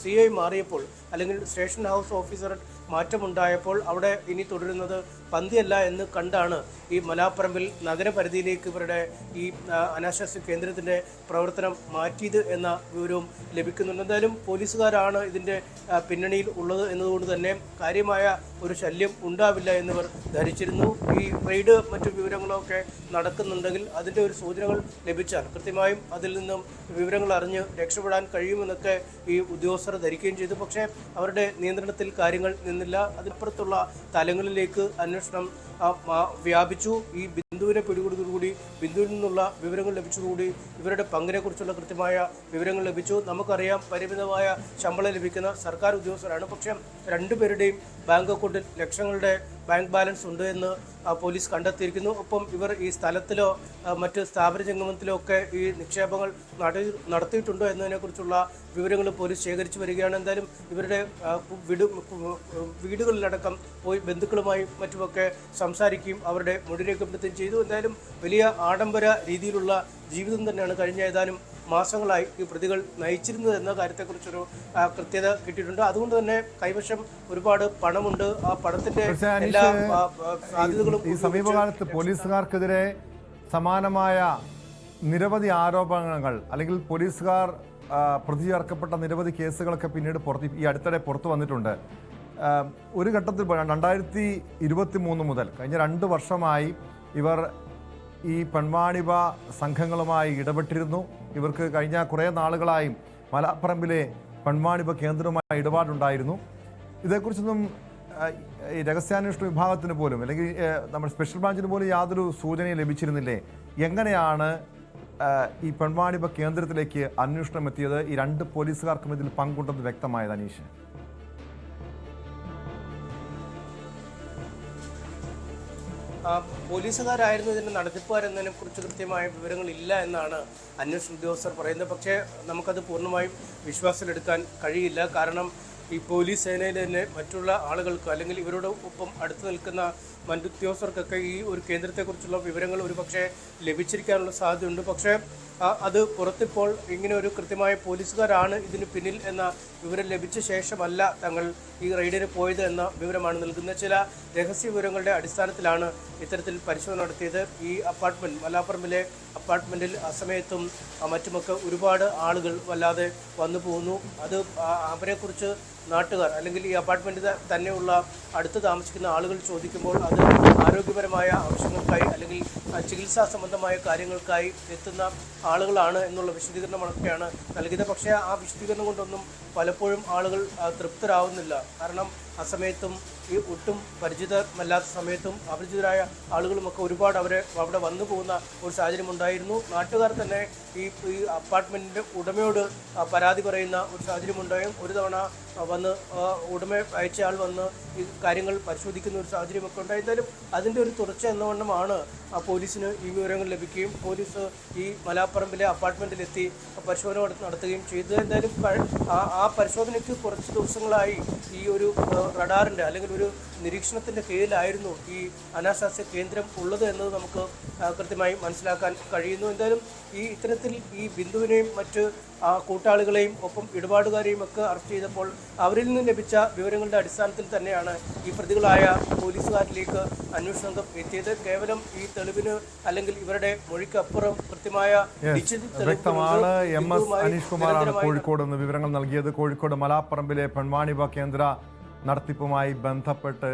CI മാറിയപ്പോൾ അല്ലെങ്കിൽ സ്റ്റേഷൻ ഹൗസ് ഓഫീസർ മാറ്റമുണ്ടായപ്പോൾ അവിടെ ഇനി തുടരുന്നത് പന്തിയല്ല എന്ന് കണ്ടാണ് ഈ മലാപ്പറമ്പിൽ നഗരപരിധിയിലേക്ക് ഇവരുടെ ഈ അനാശാസ്യ കേന്ദ്രത്തിൻ്റെ പ്രവർത്തനം മാറ്റിയത് എന്ന വിവരവും ലഭിക്കുന്നുണ്ട്. എന്തായാലും പോലീസുകാരാണ് ഇതിൻ്റെ പിന്നണിയിൽ ഉള്ളത് എന്നതുകൊണ്ട് തന്നെ കാര്യമായ ഒരു ശല്യം ഉണ്ടാവില്ല എന്നിവർ ധരിച്ചിരുന്നു. ഈ റെയ്ഡ് മറ്റു വിവരങ്ങളൊക്കെ നടക്കുന്നുണ്ടെങ്കിൽ അതിൻ്റെ ഒരു സൂചനകൾ ലഭിച്ചാൽ കൃത്യമായും അതിൽ നിന്നും വിവരങ്ങൾ അറിഞ്ഞ് രക്ഷപ്പെടാൻ കഴിയുമെന്നൊക്കെ ഈ ഉദ്യോഗസ്ഥർ ധരിക്കുകയും ചെയ്തു. പക്ഷേ അവരുടെ നിയന്ത്രണത്തിൽ കാര്യങ്ങൾ നിന്നില്ല. അതിനപ്പുറത്തുള്ള തലങ്ങളിലേക്ക് അന്വേഷണം വ്യാപിച്ചു. ഈ ബിന്ദുവിനെ പിടികൂടിയതോടുകൂടി ബിന്ദുവിൽ നിന്നുള്ള വിവരങ്ങൾ ലഭിച്ചതോടുകൂടി ഇവരുടെ പങ്കിനെക്കുറിച്ചുള്ള കൃത്യമായ വിവരങ്ങൾ ലഭിച്ചു. നമുക്കറിയാം പരിമിതമായ ശമ്പളം ലഭിക്കുന്ന സർക്കാർ ഉദ്യോഗസ്ഥരാണ്. പക്ഷേ രണ്ടുപേരുടെയും ബാങ്ക് അക്കൗണ്ടിൽ ലക്ഷങ്ങളുടെ ബാങ്ക് ബാലൻസ് ഉണ്ട് എന്ന് പോലീസ് കണ്ടെത്തിയിരിക്കുന്നു. ഒപ്പം ഇവർ ഈ സ്ഥലത്തിലോ മറ്റ് സ്ഥാപന ജംഗമത്തിലോ ഒക്കെ ഈ നിക്ഷേപങ്ങൾ നടത്തിയിട്ടുണ്ടോ എന്നതിനെക്കുറിച്ചുള്ള വിവരങ്ങൾ പോലീസ് ശേഖരിച്ചു വരികയാണ്. എന്തായാലും ഇവരുടെ വീടുകളിലടക്കം പോയി ബന്ധുക്കളുമായി മറ്റുമൊക്കെ സംസാരിക്കുകയും അവരുടെ മൊഴി രേഖപ്പെടുത്തുകയും ചെയ്തു. എന്തായാലും വലിയ ആഡംബര രീതിയിലുള്ള ജീവിതം തന്നെയാണ് കഴിഞ്ഞ ഏതാനും മാസങ്ങളായി ഈ പ്രതികൾ നയിച്ചിരുന്നത് എന്ന കാര്യത്തെക്കുറിച്ചൊരു കൃത്യത കിട്ടിയിട്ടുണ്ട്. അതുകൊണ്ട് തന്നെ കൈവശം ഒരുപാട് പണമുണ്ട്. ആ പണത്തിന്റെ എല്ലാ സാധ്യതകളും ഈ സമീപകാലത്ത് പോലീസുകാർക്കെതിരെ സമാനമായ നിരവധി ആരോപണങ്ങൾ അല്ലെങ്കിൽ പോലീസുകാർ പ്രതി ചേർക്കപ്പെട്ട നിരവധി കേസുകളൊക്കെ പിന്നീട് ഈ അടുത്തിടെ പുറത്തു വന്നിട്ടുണ്ട്. ഒരു ഘട്ടത്തിൽ 2023 മുതൽ കഴിഞ്ഞ 2 വർഷമായി ഇവർ ഈ പെൺവാണിഭ സംഘങ്ങളുമായി ഇടപെട്ടിരുന്നു. ഇവർക്ക് കഴിഞ്ഞ കുറേ നാളുകളായും മലാപ്പറമ്പിലെ പെൺവാണിഭ കേന്ദ്രവുമായി ഇടപാടുണ്ടായിരുന്നു. ഇതേക്കുറിച്ചൊന്നും ഈ രഹസ്യാന്വേഷണ വിഭാഗത്തിന് പോലും അല്ലെങ്കിൽ നമ്മുടെ സ്പെഷ്യൽ ബ്രാഞ്ചിന് പോലും യാതൊരു സൂചനയും ലഭിച്ചിരുന്നില്ലേ? എങ്ങനെയാണ് ഈ പെൺവാണിഭ കേന്ദ്രത്തിലേക്ക് അന്വേഷണം എത്തിയത്? ഈ 2 പോലീസുകാർക്കും ഇതിൽ പങ്കുണ്ടെന്ന് വ്യക്തമായത്, അനീഷ്? പോലീസുകാരായിരുന്നു ഇതിൻ്റെ നടത്തിപ്പുകാരെന്നതിനെ കുറിച്ച് കൃത്യമായ വിവരങ്ങളില്ല എന്നാണ് അന്വേഷണ ഉദ്യോഗസ്ഥർ പറയുന്നത്. പക്ഷേ നമുക്കത് പൂർണ്ണമായും വിശ്വാസത്തിലെടുക്കാൻ കഴിയില്ല. കാരണം ഈ പോലീസ് സേനയിൽ തന്നെ മറ്റുള്ള ആളുകൾക്ക് അല്ലെങ്കിൽ ഇവരോട് ഒപ്പം അടുത്ത് നിൽക്കുന്ന മറ്റുദ്യോഗസ്ഥർക്കൊക്കെ ഈ ഒരു കേന്ദ്രത്തെക്കുറിച്ചുള്ള വിവരങ്ങൾ ഒരുപക്ഷെ ലഭിച്ചിരിക്കാനുള്ള സാധ്യതയുണ്ട്. പക്ഷേ അത് പുറത്തിപ്പോൾ ഇങ്ങനെ ഒരു കൃത്യമായ പോലീസുകാരാണ് ഇതിന് പിന്നിൽ എന്ന വിവരം ലഭിച്ച ശേഷമല്ല തങ്ങൾ ഈ റെയ്ഡിന് പോയത് എന്ന വിവരമാണ് നൽകുന്നത്. ചില രഹസ്യ വിവരങ്ങളുടെ അടിസ്ഥാനത്തിലാണ് ഇത്തരത്തിൽ പരിശോധന നടത്തിയത്. ഈ അപ്പാർട്ട്മെൻറ്റ് മലാപ്പറമ്പിലെ അപ്പാർട്ട്മെൻറ്റിൽ അസമയത്തും മറ്റുമൊക്കെ ഒരുപാട് ആളുകൾ വല്ലാതെ വന്നു പോകുന്നു. അത് അവരെക്കുറിച്ച് നാട്ടുകാർ അല്ലെങ്കിൽ ഈ അപ്പാർട്ട്മെൻറ്റിൽ തന്നെയുള്ള അടുത്ത് താമസിക്കുന്ന ആളുകൾ ചോദിക്കുമ്പോൾ അത് ആരോഗ്യപരമായ ആവശ്യങ്ങൾക്കായി അല്ലെങ്കിൽ ചികിത്സാ സംബന്ധമായ കാര്യങ്ങൾക്കായി എത്തുന്ന ആളുകളാണ് എന്നുള്ള വിശദീകരണമൊക്കെയാണ് നൽകിയത്. പക്ഷേ ആ വിശദീകരണം കൊണ്ടൊന്നും പലപ്പോഴും ആളുകൾ തൃപ്തരാവുന്നില്ല. കാരണം ആ സമയത്തും ഈ ഒട്ടും പരിചിതമല്ലാത്ത സമയത്തും അപരിചിതരായ ആളുകളുമൊക്കെ ഒരുപാട് അവിടെ വന്നു പോകുന്ന ഒരു സാഹചര്യം ഉണ്ടായിരുന്നു. നാട്ടുകാർ തന്നെ ഈ അപ്പാർട്ട്മെൻറ്റിൻ്റെ ഉടമയോട് പരാതി പറയുന്ന ഒരു സാഹചര്യം ഉണ്ടായും. ഒരു തവണ വന്ന് ഉടമ അയച്ചയാൾ വന്ന് ഈ കാര്യങ്ങൾ പരിശോധിക്കുന്ന ഒരു സാഹചര്യമൊക്കെ ഉണ്ടായി. എന്തായാലും അതിൻ്റെ ഒരു തുടർച്ച എന്നവണ്ണമാണ് പോലീസിന് ഈ വിവരങ്ങൾ ലഭിക്കുകയും പോലീസ് ഈ മലാപ്പറമ്പിലെ അപ്പാർട്ട്മെൻറ്റിലെത്തി പരിശോധന നടത്തുകയും ചെയ്തു. എന്തായാലും ആ പരിശോധനയ്ക്ക് കുറച്ച് ദിവസങ്ങളായി ഈ ഒരു റഡാറിൻ്റെ അല്ലെങ്കിൽ ഒരു നിരീക്ഷണത്തിൻ്റെ കീഴിലായിരുന്നു ഈ അനാശാസ്യ കേന്ദ്രം ഉള്ളത് എന്നത് നമുക്ക് കൃത്യമായി മനസ്സിലാക്കാൻ കഴിയുന്നു. എന്തായാലും ഇത്തരത്തിൽ ഈ ബിന്ദുവിനെയും മറ്റ് കൂട്ടാളികളെയും ഒപ്പം ഇടപാടുകാരെയും ഒക്കെ അറസ്റ്റ് ചെയ്തപ്പോൾ അവരിൽ നിന്ന് ലഭിച്ച വിവരങ്ങളുടെ അടിസ്ഥാനത്തിൽ തന്നെയാണ് ഈ പ്രതികളായ പോലീസുകാരിലേക്ക് അന്വേഷണ സംഘം എത്തിയത്. കേവലം ഈ തെളിവിന് അല്ലെങ്കിൽ ഇവരുടെ മൊഴിക്കപ്പുറം കൃത്യമായ വ്യക്തമാണ്. MS അനീഷ് കുമാറാണ് കോഴിക്കോട് നിന്ന് വിവരങ്ങൾ നൽകിയത്. കോഴിക്കോട് മലാപ്പറമ്പിലെ പെൺവാണിഭ കേന്ദ്ര നടത്തിപ്പുമായി ബന്ധപ്പെട്ട്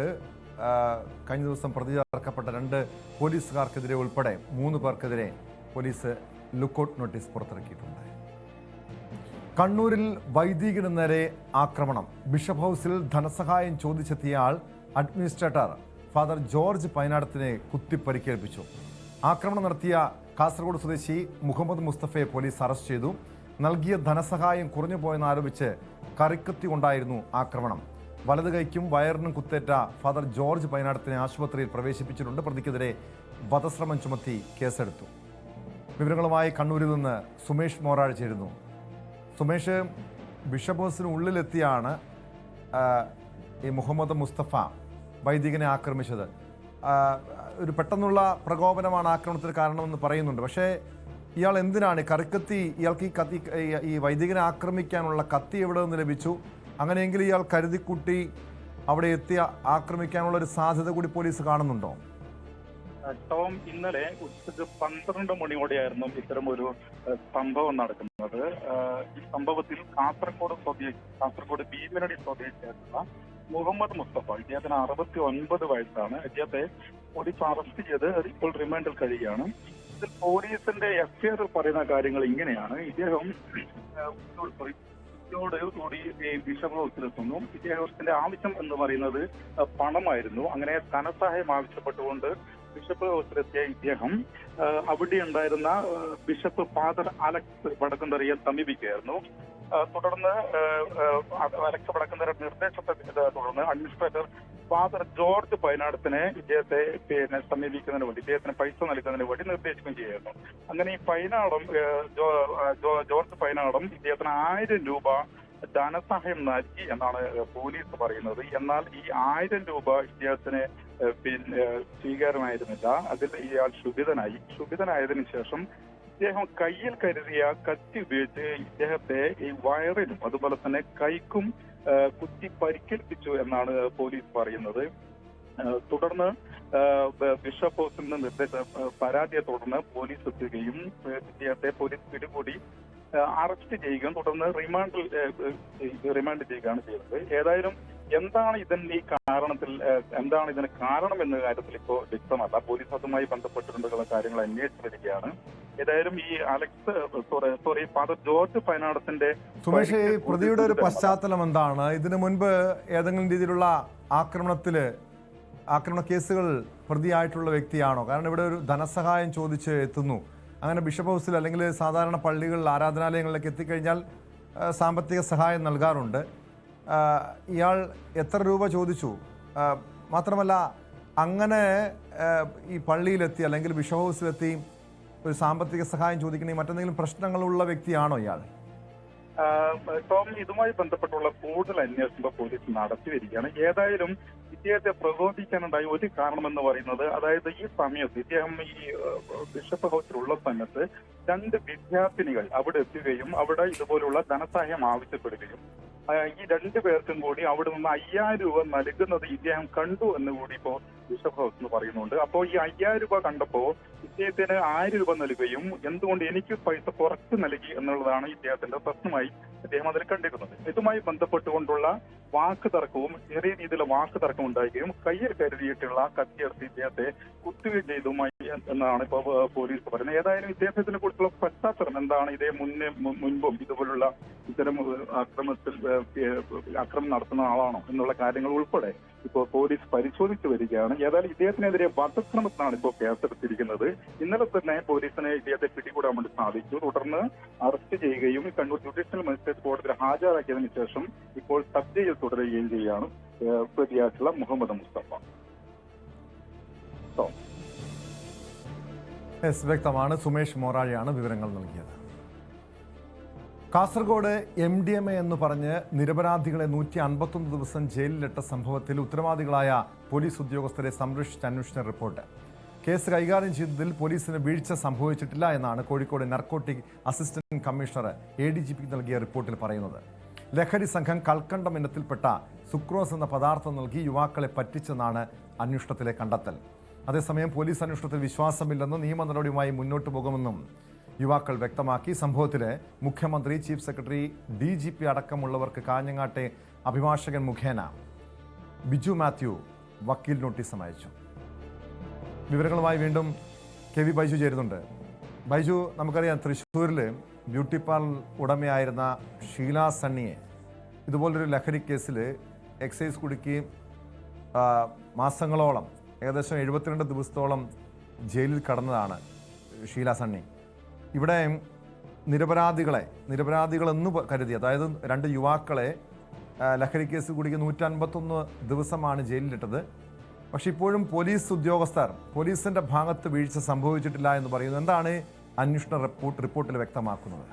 കഴിഞ്ഞ ദിവസം പ്രതി ചേർക്കപ്പെട്ട 2 പോലീസുകാർക്കെതിരെ ഉൾപ്പെടെ 3 പേർക്കെതിരെ പോലീസ് ലുക്കൌട്ട് നോട്ടീസ് പുറത്തിറക്കിയിട്ടുണ്ട്. കണ്ണൂരിൽ വൈദികന് നേരെ ആക്രമണം. ബിഷപ്പ് ഹൗസിൽ ധനസഹായം ചോദിച്ചെത്തിയ ആൾ അഡ്മിനിസ്ട്രേറ്റർ ഫാദർ ജോർജ് പൈനാടത്തിനെ കുത്തിപ്പരിക്കേൽപ്പിച്ചു. ആക്രമണം നടത്തിയ കാസർഗോഡ് സ്വദേശി മുഹമ്മദ് മുസ്തഫയെ പോലീസ് അറസ്റ്റ് ചെയ്തു. നൽകിയ ധനസഹായം കുറഞ്ഞുപോയെന്നാരോപിച്ച് കറിക്കത്തി കൊണ്ടായിരുന്നു ആക്രമണം. വലത് കൈക്കും വയറിനും കുത്തേറ്റ ഫാദർ ജോർജ് പൈനാടത്തിനെ ആശുപത്രിയിൽ പ്രവേശിപ്പിച്ചിട്ടുണ്ട്. പ്രതിക്കെതിരെ വധശ്രമം ചുമത്തി കേസെടുത്തു. വിവരങ്ങളുമായി കണ്ണൂരിൽ നിന്ന് സുമേഷ് മോറാഴ് ചേരുന്നു. സുമേഷ്, ബിഷപ്പ് ഹൗസിന് ഉള്ളിലെത്തിയാണ് ഈ മുഹമ്മദ് മുസ്തഫ വൈദികനെ ആക്രമിച്ചത്. ഒരു പെട്ടെന്നുള്ള പ്രകോപനമാണ് ആക്രമണത്തിന് കാരണമെന്ന് പറയുന്നുണ്ട്. പക്ഷേ ഇയാൾ എന്തിനാണ് കറിക്കത്തി, ഇയാൾക്ക് ഈ വൈദികനെ ആക്രമിക്കാനുള്ള കത്തി എവിടെ നിന്ന് ലഭിച്ചു? അങ്ങനെയെങ്കിൽ ഇയാൾ കരുതിക്കുട്ടി അവിടെ എത്തി ആക്രമിക്കാനുള്ള ഒരു സാധ്യത കൂടി പോലീസ് കാണുന്നുണ്ടോ? ടോം, ഇന്നലെ ഉച്ചയ്ക്ക് 12 മണിയോടെയായിരുന്നു ഇത്തരം ഒരു സംഭവം നടക്കുന്നത്. ഈ സംഭവത്തിൽ കാസർഗോഡ് ഭീമനടി സ്വദേശിയായിട്ടുള്ള മുഹമ്മദ് മുസ്തഫ, ഇദ്ദേഹത്തിന് 69 വയസ്സാണ്. ഇദ്ദേഹത്തെ പോലീസ് അറസ്റ്റ് ചെയ്ത് ഇപ്പോൾ റിമാൻഡിൽ കഴിയുകയാണ്. ഇതിൽ പോലീസിന്റെ എഫ്ഐആർ പറയുന്ന കാര്യങ്ങൾ ഇങ്ങനെയാണ്. ഇദ്ദേഹം കൂടി ബിഷപ്പ് ഹൗസിലെത്തുന്നു. ഇദ്ദേഹത്തിന്റെ ആവശ്യം എന്ന് പറയുന്നത് പണമായിരുന്നു. അങ്ങനെ ധനസഹായം ആവശ്യപ്പെട്ടുകൊണ്ട് ബിഷപ്പ് ഹൗസിലെത്തിയ ഇദ്ദേഹം അവിടെ ഉണ്ടായിരുന്ന ബിഷപ്പ് ഫാദർ അലക്സ് വടക്കുംതറയെ സമീപിക്കുകയായിരുന്നു. തുടർന്ന് അലക്സ് വടക്കുംതറയുടെ നിർദ്ദേശത്തെ തുടർന്ന് അഡ്മിനിസ്ട്രേറ്റർ ഫാദർ ജോർജ് പൈനാടത്തിനെ ഇദ്ദേഹത്തെ സമീപിക്കുന്നതിന് വേണ്ടി, ഇദ്ദേഹത്തിന് പൈസ നൽകുന്നതിന് വേണ്ടി നിർദ്ദേശിക്കുകയും ചെയ്യായിരുന്നു. അങ്ങനെ ഈ പൈനാടം ജോർജ് പൈനാടം ഇദ്ദേഹത്തിന് 1000 രൂപ ധനസഹായം നൽകി എന്നാണ് പോലീസ് പറയുന്നത്. എന്നാൽ ഈ 1000 രൂപ ഇദ്ദേഹത്തിന് സ്വീകാര്യമായിരുന്നില്ല. അതിൽ ഇയാൾ ക്ഷുഭിതനായതിനു ശേഷം ഇദ്ദേഹം കയ്യിൽ കരുതിയ കത്തി ഉപയോഗിച്ച് ഇദ്ദേഹത്തെ ഈ വയറിലും അതുപോലെ തന്നെ കൈക്കും കുത്തി പരിക്കേൽപ്പിച്ചു എന്നാണ് പോലീസ് പറയുന്നത്. തുടർന്ന് ബിഷപ്പ് ഹൗസിൽ നിന്ന് പരാതിയെ തുടർന്ന് പോലീസ് എത്തുകയും ഇദ്ദേഹത്തെ പോലീസ് പിടികൂടി അറസ്റ്റ് ചെയ്യുകയും തുടർന്ന് റിമാൻഡ് ചെയ്യുകയാണ് ചെയ്തത്. ഏതായാലും എന്താണ് ഇതിന് കാരണം എന്ന കാര്യത്തിൽ ഇപ്പോൾ വ്യക്തമല്ല. പോലീസ് അതുമായി ബന്ധപ്പെട്ടിട്ടുള്ള കാര്യങ്ങൾ അന്വേഷിച്ചു വരികയാണ്. ഏതായാലും ഈ ഫാദർ ജോർജ് പൈനാടത്തിന്റെ സുമേഷ്, പ്രതിയുടെ ഒരു പശ്ചാത്തലം എന്താണ്? ഇതിനു മുൻപ് ഏതെങ്കിലും രീതിയിലുള്ള ആക്രമണ കേസുകൾ പ്രതിയായിട്ടുള്ള വ്യക്തിയാണോ? കാരണം ഇവിടെ ഒരു ധനസഹായം ചോദിച്ച് എത്തുന്നു. അങ്ങനെ ബിഷപ്പ് ഹൗസിൽ അല്ലെങ്കിൽ സാധാരണ പള്ളികളിൽ ആരാധനാലയങ്ങളിലേക്ക് എത്തിക്കഴിഞ്ഞാൽ സാമ്പത്തിക സഹായം നൽകാറുണ്ട്. ഇയാൾ എത്ര രൂപ ചോദിച്ചു? മാത്രമല്ല അങ്ങനെ ഈ പള്ളിയിലെത്തി അല്ലെങ്കിൽ ബിഷപ്പ് ഹൗസിലെത്തി ഒരു സാമ്പത്തിക സഹായം ചോദിക്കണേ മറ്റെന്തെങ്കിലും പ്രശ്നങ്ങളുള്ള വ്യക്തിയാണോ ഇയാൾ? ടോം, ഇതുമായി ബന്ധപ്പെട്ടുള്ള കൂടുതൽ അന്വേഷണം പോലീസ് നടത്തി വരികയാണ്. ഏതായാലും ഇദ്ദേഹത്തെ പ്രകോപിക്കാനുണ്ടായ ഒരു കാരണമെന്ന് പറയുന്നത്, അതായത് ഈ സമയത്ത് ഇദ്ദേഹം ഈ ബിഷപ്പ് ഹൗസിലുള്ള സമയത്ത് 2 വിദ്യാർത്ഥിനികൾ അവിടെ എത്തുകയും അവിടെ ഇതുപോലുള്ള ധനസഹായം ആവശ്യപ്പെടുകയും ഈ 2 പേർക്കും കൂടി അവിടെ നിന്ന് 5000 രൂപ നൽകുന്നത് ഇദ്ദേഹം കണ്ടു എന്ന് കൂടി ഇപ്പോൾ ബിഷപ്പ് ഹൗസ് എന്ന് പറയുന്നുണ്ട്. അപ്പോൾ ഈ 5000 രൂപ കണ്ടപ്പോൾ ഇദ്ദേഹത്തിന് 1000 രൂപ നൽകുകയും എന്തുകൊണ്ട് എനിക്ക് പൈസ കുറച്ച് നൽകി എന്നുള്ളതാണ് ഇദ്ദേഹത്തിന്റെ പ്രശ്നമായി അദ്ദേഹം അതിൽ കണ്ടിരുന്നത്. ഇതുമായി ബന്ധപ്പെട്ടുകൊണ്ടുള്ള വാക്ക് തർക്കവും ചെറിയ രീതിയിലുള്ള വാക്ക് തർക്കം ഉണ്ടാവുകയും കയ്യിൽ കരുതിയിട്ടുള്ള കത്തിയെടുത്ത് ഇദ്ദേഹത്തെ കുത്തുകയും ചെയ്തുമായി എന്നാണ് ഇപ്പോൾ പോലീസ് പറയുന്നത്. ഏതായാലും ഇദ്ദേഹത്തിനെ കുറിച്ചുള്ള പശ്ചാത്തലം എന്താണ്, ഇതേ മുൻപും ഇതുപോലുള്ള ഇത്തരം ആക്രമണം നടത്തുന്ന ആളാണോ എന്നുള്ള കാര്യങ്ങൾ ഉൾപ്പെടെ ഇപ്പോൾ പോലീസ് പരിശോധിച്ചു വരികയാണ്. ഏതായാലും ഇദ്ദേഹത്തിനെതിരെ വധശ്രമത്തിനാണ് ഇപ്പോൾ കേസെടുത്തിരിക്കുന്നത്. ഇന്നലെ തന്നെ പോലീസിനെ ഇദ്ദേഹത്തെ പിടികൂടാൻ വേണ്ടി സാധിച്ചു. തുടർന്ന് അറസ്റ്റ് ചെയ്യുകയും കണ്ണൂർ ജുഡീഷ്യൽ മജിസ്ട്രേറ്റ് കോടതിയിൽ ഹാജരാക്കിയതിനു ശേഷം ഇപ്പോൾ സബ് ജയിൽ തുടരുകയും ചെയ്യുകയാണ് പ്രതിയായിട്ടുള്ള മുഹമ്മദ് മുസ്തഫ. വ്യക്തമാണ്. സുമേഷ് മോറാഴയാണ് വിവരങ്ങൾ നൽകിയത്. കാസർഗോഡ് MDMA എന്ന് പറഞ്ഞ് നിരപരാധികളെ 151 ദിവസം ജയിലിലിട്ട സംഭവത്തിൽ ഉത്തരവാദികളായ പോലീസ് ഉദ്യോഗസ്ഥരെ സംരക്ഷിച്ച അന്വേഷണ റിപ്പോർട്ട്. കേസ് കൈകാര്യം ചെയ്തതിൽ പോലീസിന് വീഴ്ച സംഭവിച്ചിട്ടില്ല എന്നാണ് Kozhikode narcotic assistant commissioner ADGP നൽകിയ റിപ്പോർട്ടിൽ പറയുന്നത്. ലഹരി സംഘം കൽക്കണ്ടം ഇനത്തിൽപ്പെട്ട സുക്രോസ് എന്ന പദാർത്ഥം നൽകി യുവാക്കളെ പറ്റിച്ചെന്നാണ് അന്വേഷണത്തിലെ കണ്ടെത്തൽ. അതേസമയം പോലീസ് അന്വേഷണത്തിൽ വിശ്വാസമില്ലെന്ന് നിയമ നടപടിയുമായി മുന്നോട്ടു പോകുമെന്നും യുവാക്കൾ വ്യക്തമാക്കി. സംഭവത്തിലെ മുഖ്യമന്ത്രി, ചീഫ് സെക്രട്ടറി, DGP അടക്കമുള്ളവർക്ക് കാഞ്ഞങ്ങാട്ടെ അഭിഭാഷകൻ മുഖേന ബിജു മാത്യു വക്കീൽ നോട്ടീസ് അയച്ചു. വിവരങ്ങളുമായി വീണ്ടും KV ബൈജു ചേരുന്നുണ്ട്. ബൈജു, നമുക്കറിയാം തൃശ്ശൂരിൽ ബ്യൂട്ടി പാർലർ ഉടമയായിരുന്ന ഷീല സണ്ണിയെ ഇതുപോലൊരു ലഹരി കേസിൽ എക്സൈസ് കുടുക്കി മാസങ്ങളോളം, ഏകദേശം 72 ദിവസത്തോളം ജയിലിൽ കടന്നതാണ് ഷീല സണ്ണി. ഇവിടെ നിരപരാധികളെന്ന് കരുതി, അതായത് 2 യുവാക്കളെ ലഹരി കേസ് കുടുക്കി 151 ദിവസമാണ് ജയിലിലിട്ടത്. പക്ഷെ ഇപ്പോഴും പോലീസിന്റെ ഭാഗത്ത് വീഴ്ച സംഭവിച്ചിട്ടില്ല എന്ന് പറയുന്നു. എന്താണ് അന്വേഷണ റിപ്പോർട്ടിൽ വ്യക്തമാക്കുന്നത്?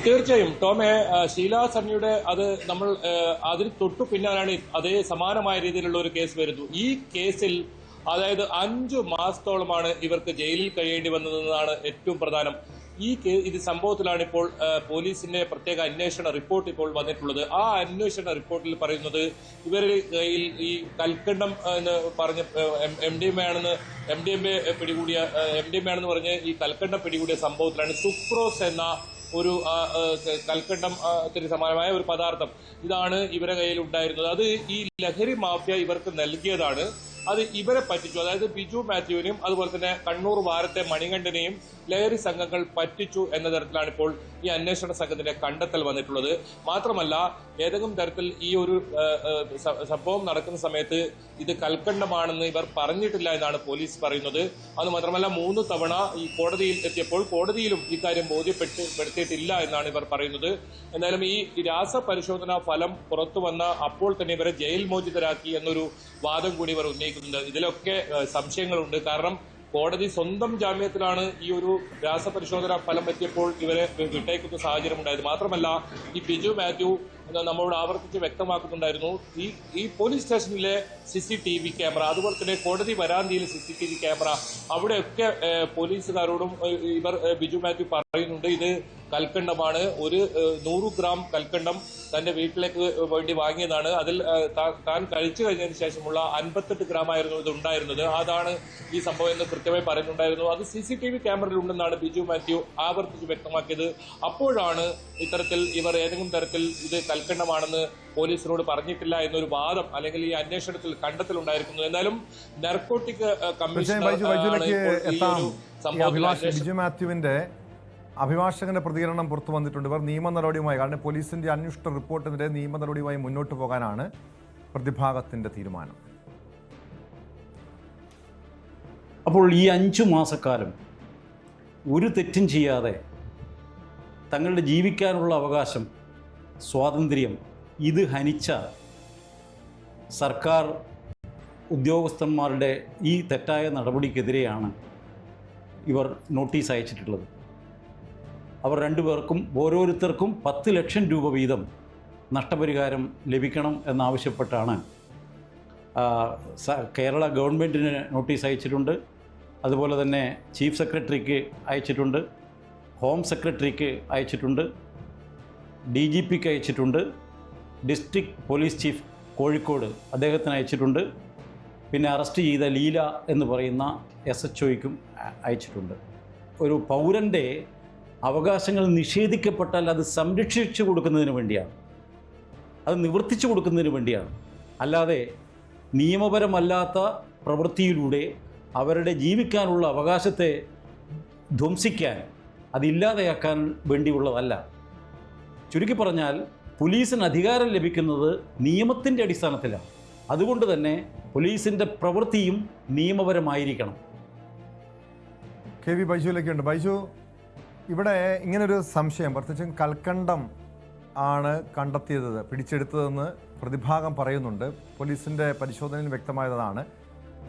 തീർച്ചയായും ടോമെ, ഷീല സണ്ണിയുടെ അത് നമ്മൾ അതിന് തൊട്ടു പിന്നാലാണ് അതേ സമാനമായ രീതിയിലുള്ള ഒരു കേസ് വരുന്നു. ഈ കേസിൽ അതായത് 5 മാസത്തോളമാണ് ഇവർക്ക് ജയിലിൽ കഴിയേണ്ടി വന്നതെന്നതാണ് ഏറ്റവും പ്രധാനം. ഇത് സംഭവത്തിലാണ് ഇപ്പോൾ പോലീസിന്റെ പ്രത്യേക അന്വേഷണ റിപ്പോർട്ട് ഇപ്പോൾ വന്നിട്ടുള്ളത്. ആ അന്വേഷണ റിപ്പോർട്ടിൽ പറയുന്നത് ഇവരിൽ ഈ കൽക്കണ്ടം എന്ന് പറഞ്ഞ് MDMA ആണെന്ന് പറഞ്ഞ് ഈ കൽക്കണ്ടം പിടികൂടിയ സംഭവത്തിലാണ് സുക്രോസ് എന്ന ഒരു കൽക്കണ്ടത്തിന് സമാനമായ ഒരു പദാർത്ഥം ഇതാണ് ഇവരുടെ കയ്യിൽ ഉണ്ടായിരുന്നത്. അത് ഈ ലഹരി മാഫിയ ഇവർക്ക് നൽകിയതാണ്. അത് ഇവരെ പറ്റിച്ചു. അതായത് ബിജു മാത്യുവിനെയും അതുപോലെ തന്നെ കണ്ണൂർ വാരത്തെ മണികണ്ഠനെയും ലഹരി സംഘങ്ങൾ പറ്റിച്ചു എന്ന തരത്തിലാണ് ഇപ്പോൾ ഈ അന്വേഷണ സംഘത്തിന്റെ കണ്ടെത്തൽ വന്നിട്ടുള്ളത്. മാത്രമല്ല, ഏതെങ്കിലും തരത്തിൽ ഈ ഒരു സംഭവം നടക്കുന്ന സമയത്ത് ഇത് കൽക്കണ്ടമാണെന്ന് ഇവർ പറഞ്ഞിട്ടില്ല എന്നാണ് പോലീസ് പറയുന്നത്. അത് മാത്രമല്ല, 3 തവണ ഈ കോടതിയിൽ എത്തിയപ്പോൾ കോടതിയിലും ഇക്കാര്യം ബോധ്യപ്പെടുത്തിയിട്ടില്ല എന്നാണ് ഇവർ പറയുന്നത്. എന്തായാലും ഈ രാസപരിശോധനാ ഫലം പുറത്തു വന്ന അപ്പോൾ തന്നെ ഇവരെ ജയിൽ മോചിതരാക്കി എന്നൊരു വാദം കൂടി ഇവർ ഉന്നയിക്കുന്നുണ്ട്. ഇതിലൊക്കെ സംശയങ്ങളുണ്ട്. കാരണം കോടതി സ്വന്തം ജാമ്യത്തിലാണ് ഈ ഒരു രാസപരിശോധന ഫലം എത്തിയപ്പോൾ ഇവരെ വിട്ടയക്കുന്ന സാഹചര്യം ഉണ്ടായത്. മാത്രമല്ല, ഈ ബിജു മാത്യു നമ്മളോട് ആവർത്തിച്ച് വ്യക്തമാക്കുന്നുണ്ടായിരുന്നു, ഈ പോലീസ് സ്റ്റേഷനിലെ CCTV ക്യാമറ, അതുപോലെ തന്നെ കോടതി വരാന്തിയിലെ CCTV ക്യാമറ, അവിടെയൊക്കെ പോലീസുകാരോടും ഇവർ ബിജു മാത്യു പറയുന്നുണ്ട് ഇത് കൽക്കണ്ടമാണ്. ഒരു 100 ഗ്രാം കൽക്കണ്ടം തന്റെ വീട്ടിലേക്ക് വേണ്ടി വാങ്ങിയതാണ്. അതിൽ താൻ കഴിച്ചു കഴിഞ്ഞതിന് ശേഷമുള്ള 58 ഗ്രാമായിരുന്നു ഇത് ഉണ്ടായിരുന്നത്. അതാണ് ഈ സംഭവം എന്ന് കൃത്യമായി പറയുന്നുണ്ടായിരുന്നു. അത് CCTV ക്യാമറയിൽ ഉണ്ടെന്നാണ് ബിജു മാത്യു ആവർത്തിച്ച് വ്യക്തമാക്കിയത്. അപ്പോഴാണ് ഇത്തരത്തിൽ ഇവർ ഏതെങ്കിലും തരത്തിൽ ഇത് കൽക്കണ്ടമാണെന്ന് പോലീസിനോട് പറഞ്ഞിട്ടില്ല എന്നൊരു വാദം അല്ലെങ്കിൽ ഈ അന്വേഷണത്തിൽ കണ്ടെത്തലുണ്ടായിരിക്കുന്നു. എന്നാലും നർക്കോട്ടിക് കമ്മീഷണർ ബിജു മാത്യുവിന്റെ അഭിഭാഷകന്റെ പ്രതികരണം പുറത്തു വന്നിട്ടുണ്ട്. ഇവർ നിയമ നടപടിയുമായി, കാരണം പോലീസിന്റെ അന്വേഷണ റിപ്പോർട്ടിനെതിരെ നിയമ നടപടിയുമായി മുന്നോട്ട് പോകാനാണ് പ്രതിഭാഗത്തിന്റെ തീരുമാനം. അപ്പോൾ ഈ 5 മാസക്കാലം ഒരു തെറ്റും ചെയ്യാതെ തങ്ങളുടെ ജീവിക്കാനുള്ള അവകാശം, സ്വാതന്ത്ര്യം ഇത് ഹനിച്ച സർക്കാർ ഉദ്യോഗസ്ഥന്മാരുടെ ഈ തെറ്റായ നടപടിക്കെതിരെയാണ് ഇവർ നോട്ടീസ് അയച്ചിട്ടുള്ളത്. അവർ രണ്ടുപേർക്കും ഓരോരുത്തർക്കും 10 ലക്ഷം രൂപ വീതം നഷ്ടപരിഹാരം ലഭിക്കണം എന്നാവശ്യപ്പെട്ടാണ് കേരള ഗവൺമെൻറ്റിന് നോട്ടീസ് അയച്ചിട്ടുണ്ട്. അതുപോലെ തന്നെ ചീഫ് സെക്രട്ടറിക്ക് അയച്ചിട്ടുണ്ട്, ഹോം സെക്രട്ടറിക്ക് അയച്ചിട്ടുണ്ട്, DGPക്ക് അയച്ചിട്ടുണ്ട്, ഡിസ്ട്രിക്ട് പോലീസ് ചീഫ് കോഴിക്കോട് അദ്ദേഹത്തിന് അയച്ചിട്ടുണ്ട്, പിന്നെ അറസ്റ്റ് ചെയ്ത ലീല എന്ന് പറയുന്ന SHOയ്ക്കും അയച്ചിട്ടുണ്ട്. ഒരു പൗരൻ്റെ അവകാശങ്ങൾ നിഷേധിക്കപ്പെട്ടാൽ അത് സംരക്ഷിച്ചു കൊടുക്കുന്നതിന് വേണ്ടിയാണ്, അത് നിവർത്തിച്ചു കൊടുക്കുന്നതിന് വേണ്ടിയാണ്. അല്ലാതെ നിയമപരമല്ലാത്ത പ്രവൃത്തിയിലൂടെ അവരുടെ ജീവിക്കാനുള്ള അവകാശത്തെ ധ്വംസിക്കാൻ, അതില്ലാതെയാക്കാൻ വേണ്ടിയുള്ളതല്ല. ചുരുക്കി പറഞ്ഞാൽ പോലീസിന് അധികാരം ലഭിക്കുന്നത് നിയമത്തിൻ്റെ അടിസ്ഥാനത്തിലാണ്. അതുകൊണ്ട് തന്നെ പോലീസിൻ്റെ പ്രവൃത്തിയും നിയമപരമായിരിക്കണം. KV ബൈജുവിലേക്കുണ്ട്. ബൈജു, ഇവിടെ ഇങ്ങനൊരു സംശയം, പ്രത്യേകിച്ചും കൽക്കണ്ടം ആണ് കണ്ടെത്തിയത്, പിടിച്ചെടുത്തതെന്ന് പ്രതിഭാഗം പറയുന്നുണ്ട്. പോലീസിൻ്റെ പരിശോധനയിൽ വ്യക്തമായതാണ്.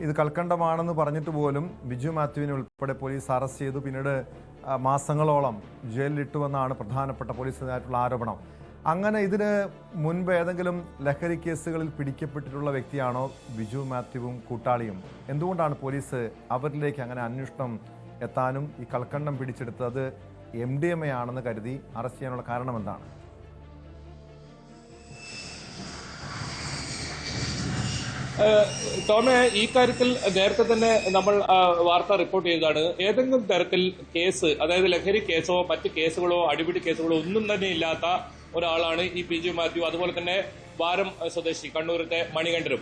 ഇത് കൽക്കണ്ടമാണെന്ന് പറഞ്ഞിട്ട് പോലും ബിജു മാത്യുവിനെ ഉൾപ്പെടെ പോലീസ് അറസ്റ്റ് ചെയ്തു, പിന്നീട് മാസങ്ങളോളം ജയിലിലിട്ടുവെന്നാണ് പ്രധാനപ്പെട്ട പോലീസിനായിട്ടുള്ള ആരോപണം. അങ്ങനെ ഇതിന് മുൻപ് ഏതെങ്കിലും ലഹരി കേസുകളിൽ പിടിക്കപ്പെട്ടിട്ടുള്ള വ്യക്തിയാണോ ബിജു മാത്യുവും കൂട്ടാളിയും? എന്തുകൊണ്ടാണ് പോലീസ് അവരിലേക്ക് അങ്ങനെ അന്വേഷണം എത്താനും ഈ കൽക്കണ്ടം പിടിച്ചെടുത്തത് MDMA ആണെന്ന് കരുതി അറസ്റ്റ് ചെയ്യാനുള്ള കാരണം എന്താണ്? ടോമെ, ഈ കാര്യത്തിൽ നേരത്തെ തന്നെ നമ്മൾ വാർത്ത റിപ്പോർട്ട് ചെയ്തതാണ്. ഏതെങ്കിലും തരത്തിൽ കേസ്, അതായത് ലഹരി കേസോ മറ്റ് കേസുകളോ അടിപിടി കേസുകളോ ഒന്നും തന്നെ ഇല്ലാത്ത ഒരാളാണ് ഈ ബിജു മാത്യു. അതുപോലെ തന്നെ വാരം സ്വദേശി കണ്ണൂരത്തെ മണികണ്ഠനും.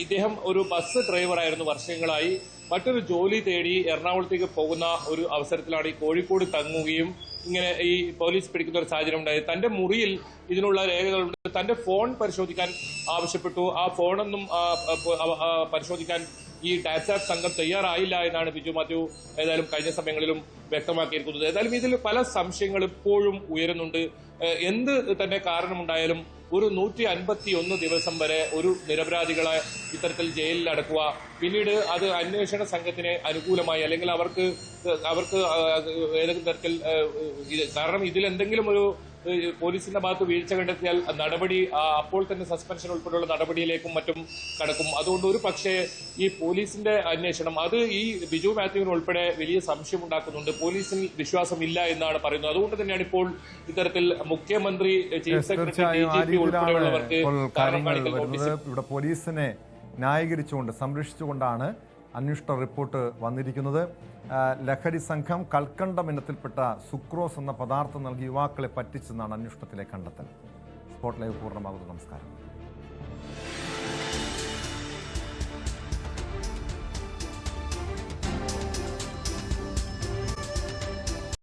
ഇദ്ദേഹം ഒരു ബസ് ഡ്രൈവറായിരുന്നു വർഷങ്ങളായി. മറ്റൊരു ജോലി തേടി എറണാകുളത്തേക്ക് പോകുന്ന ഒരു അവസരത്തിലാണ് ഈ കോഴിക്കോട് തങ്ങുകയും ഇങ്ങനെ ഈ പോലീസ് പിടിക്കുന്ന ഒരു സാഹചര്യം ഉണ്ടായത്. തന്റെ മുറിയിൽ ഇതിനുള്ള രേഖകളുണ്ട്. തന്റെ ഫോൺ പരിശോധിക്കാൻ ആവശ്യപ്പെട്ടു. ആ ഫോണൊന്നും പരിശോധിക്കാൻ ഈ ഡാറ്റാ സംഘം തയ്യാറായില്ല എന്നാണ് ബിജു മാത്യു ഏതായാലും കഴിഞ്ഞ സമയങ്ങളിലും വ്യക്തമാക്കിയിരിക്കുന്നത്. ഏതായാലും ഇതിൽ പല സംശയങ്ങൾ ഇപ്പോഴും ഉയരുന്നുണ്ട്. എന്ത് തന്നെ കാരണമുണ്ടായാലും ഒരു 151 ദിവസം വരെ ഒരു നിരപരാധികളെ ഇത്തരത്തിൽ ജയിലിൽ അടക്കുക, പിന്നീട് അത് അന്വേഷണ സംഘത്തിന് അനുകൂലമായി അല്ലെങ്കിൽ അവർക്ക് ഏതെങ്കിലും തരത്തിൽ, കാരണം ഇതിൽ എന്തെങ്കിലും ഒരു പോലീസിന്റെ ഭാഗത്ത് വീഴ്ച കണ്ടെത്തിയാൽ നടപടി അപ്പോൾ തന്നെ സസ്പെൻഷൻ ഉൾപ്പെടെയുള്ള നടപടിയിലേക്കും മറ്റും കടക്കും. അതുകൊണ്ട് ഒരു പക്ഷേ ഈ പോലീസിന്റെ അന്വേഷണം അത് ഈ ബിജു മാത്യുവിന് ഉൾപ്പെടെ വലിയ സംശയം ഉണ്ടാക്കുന്നുണ്ട്. പോലീസിൽ വിശ്വാസമില്ല എന്നാണ് പറയുന്നത്. അതുകൊണ്ട് തന്നെയാണ് ഇപ്പോൾ ഇത്തരത്തിൽ മുഖ്യമന്ത്രി, ചീഫ് സെക്രട്ടറി, DGP ഉൾപ്പെടെയുള്ളവർക്ക് ഇവിടെ പോലീസിനെ ന്യായീകരിച്ചുകൊണ്ട് സംരക്ഷിച്ചുകൊണ്ടാണ് അന്വേഷണ റിപ്പോർട്ട് വന്നിരിക്കുന്നത്. ലഹരി സംഘം കൽക്കണ്ടം ഇനത്തിൽപ്പെട്ട സുക്രോസ് എന്ന പദാർത്ഥം നൽകി യുവാക്കളെ പറ്റിച്ചെന്നാണ് അന്വേഷണത്തിലെ കണ്ടെത്തൽ. സ്പോട്ട് ലൈവ് പൂർണ്ണമാകുന്നു. നമസ്കാരം.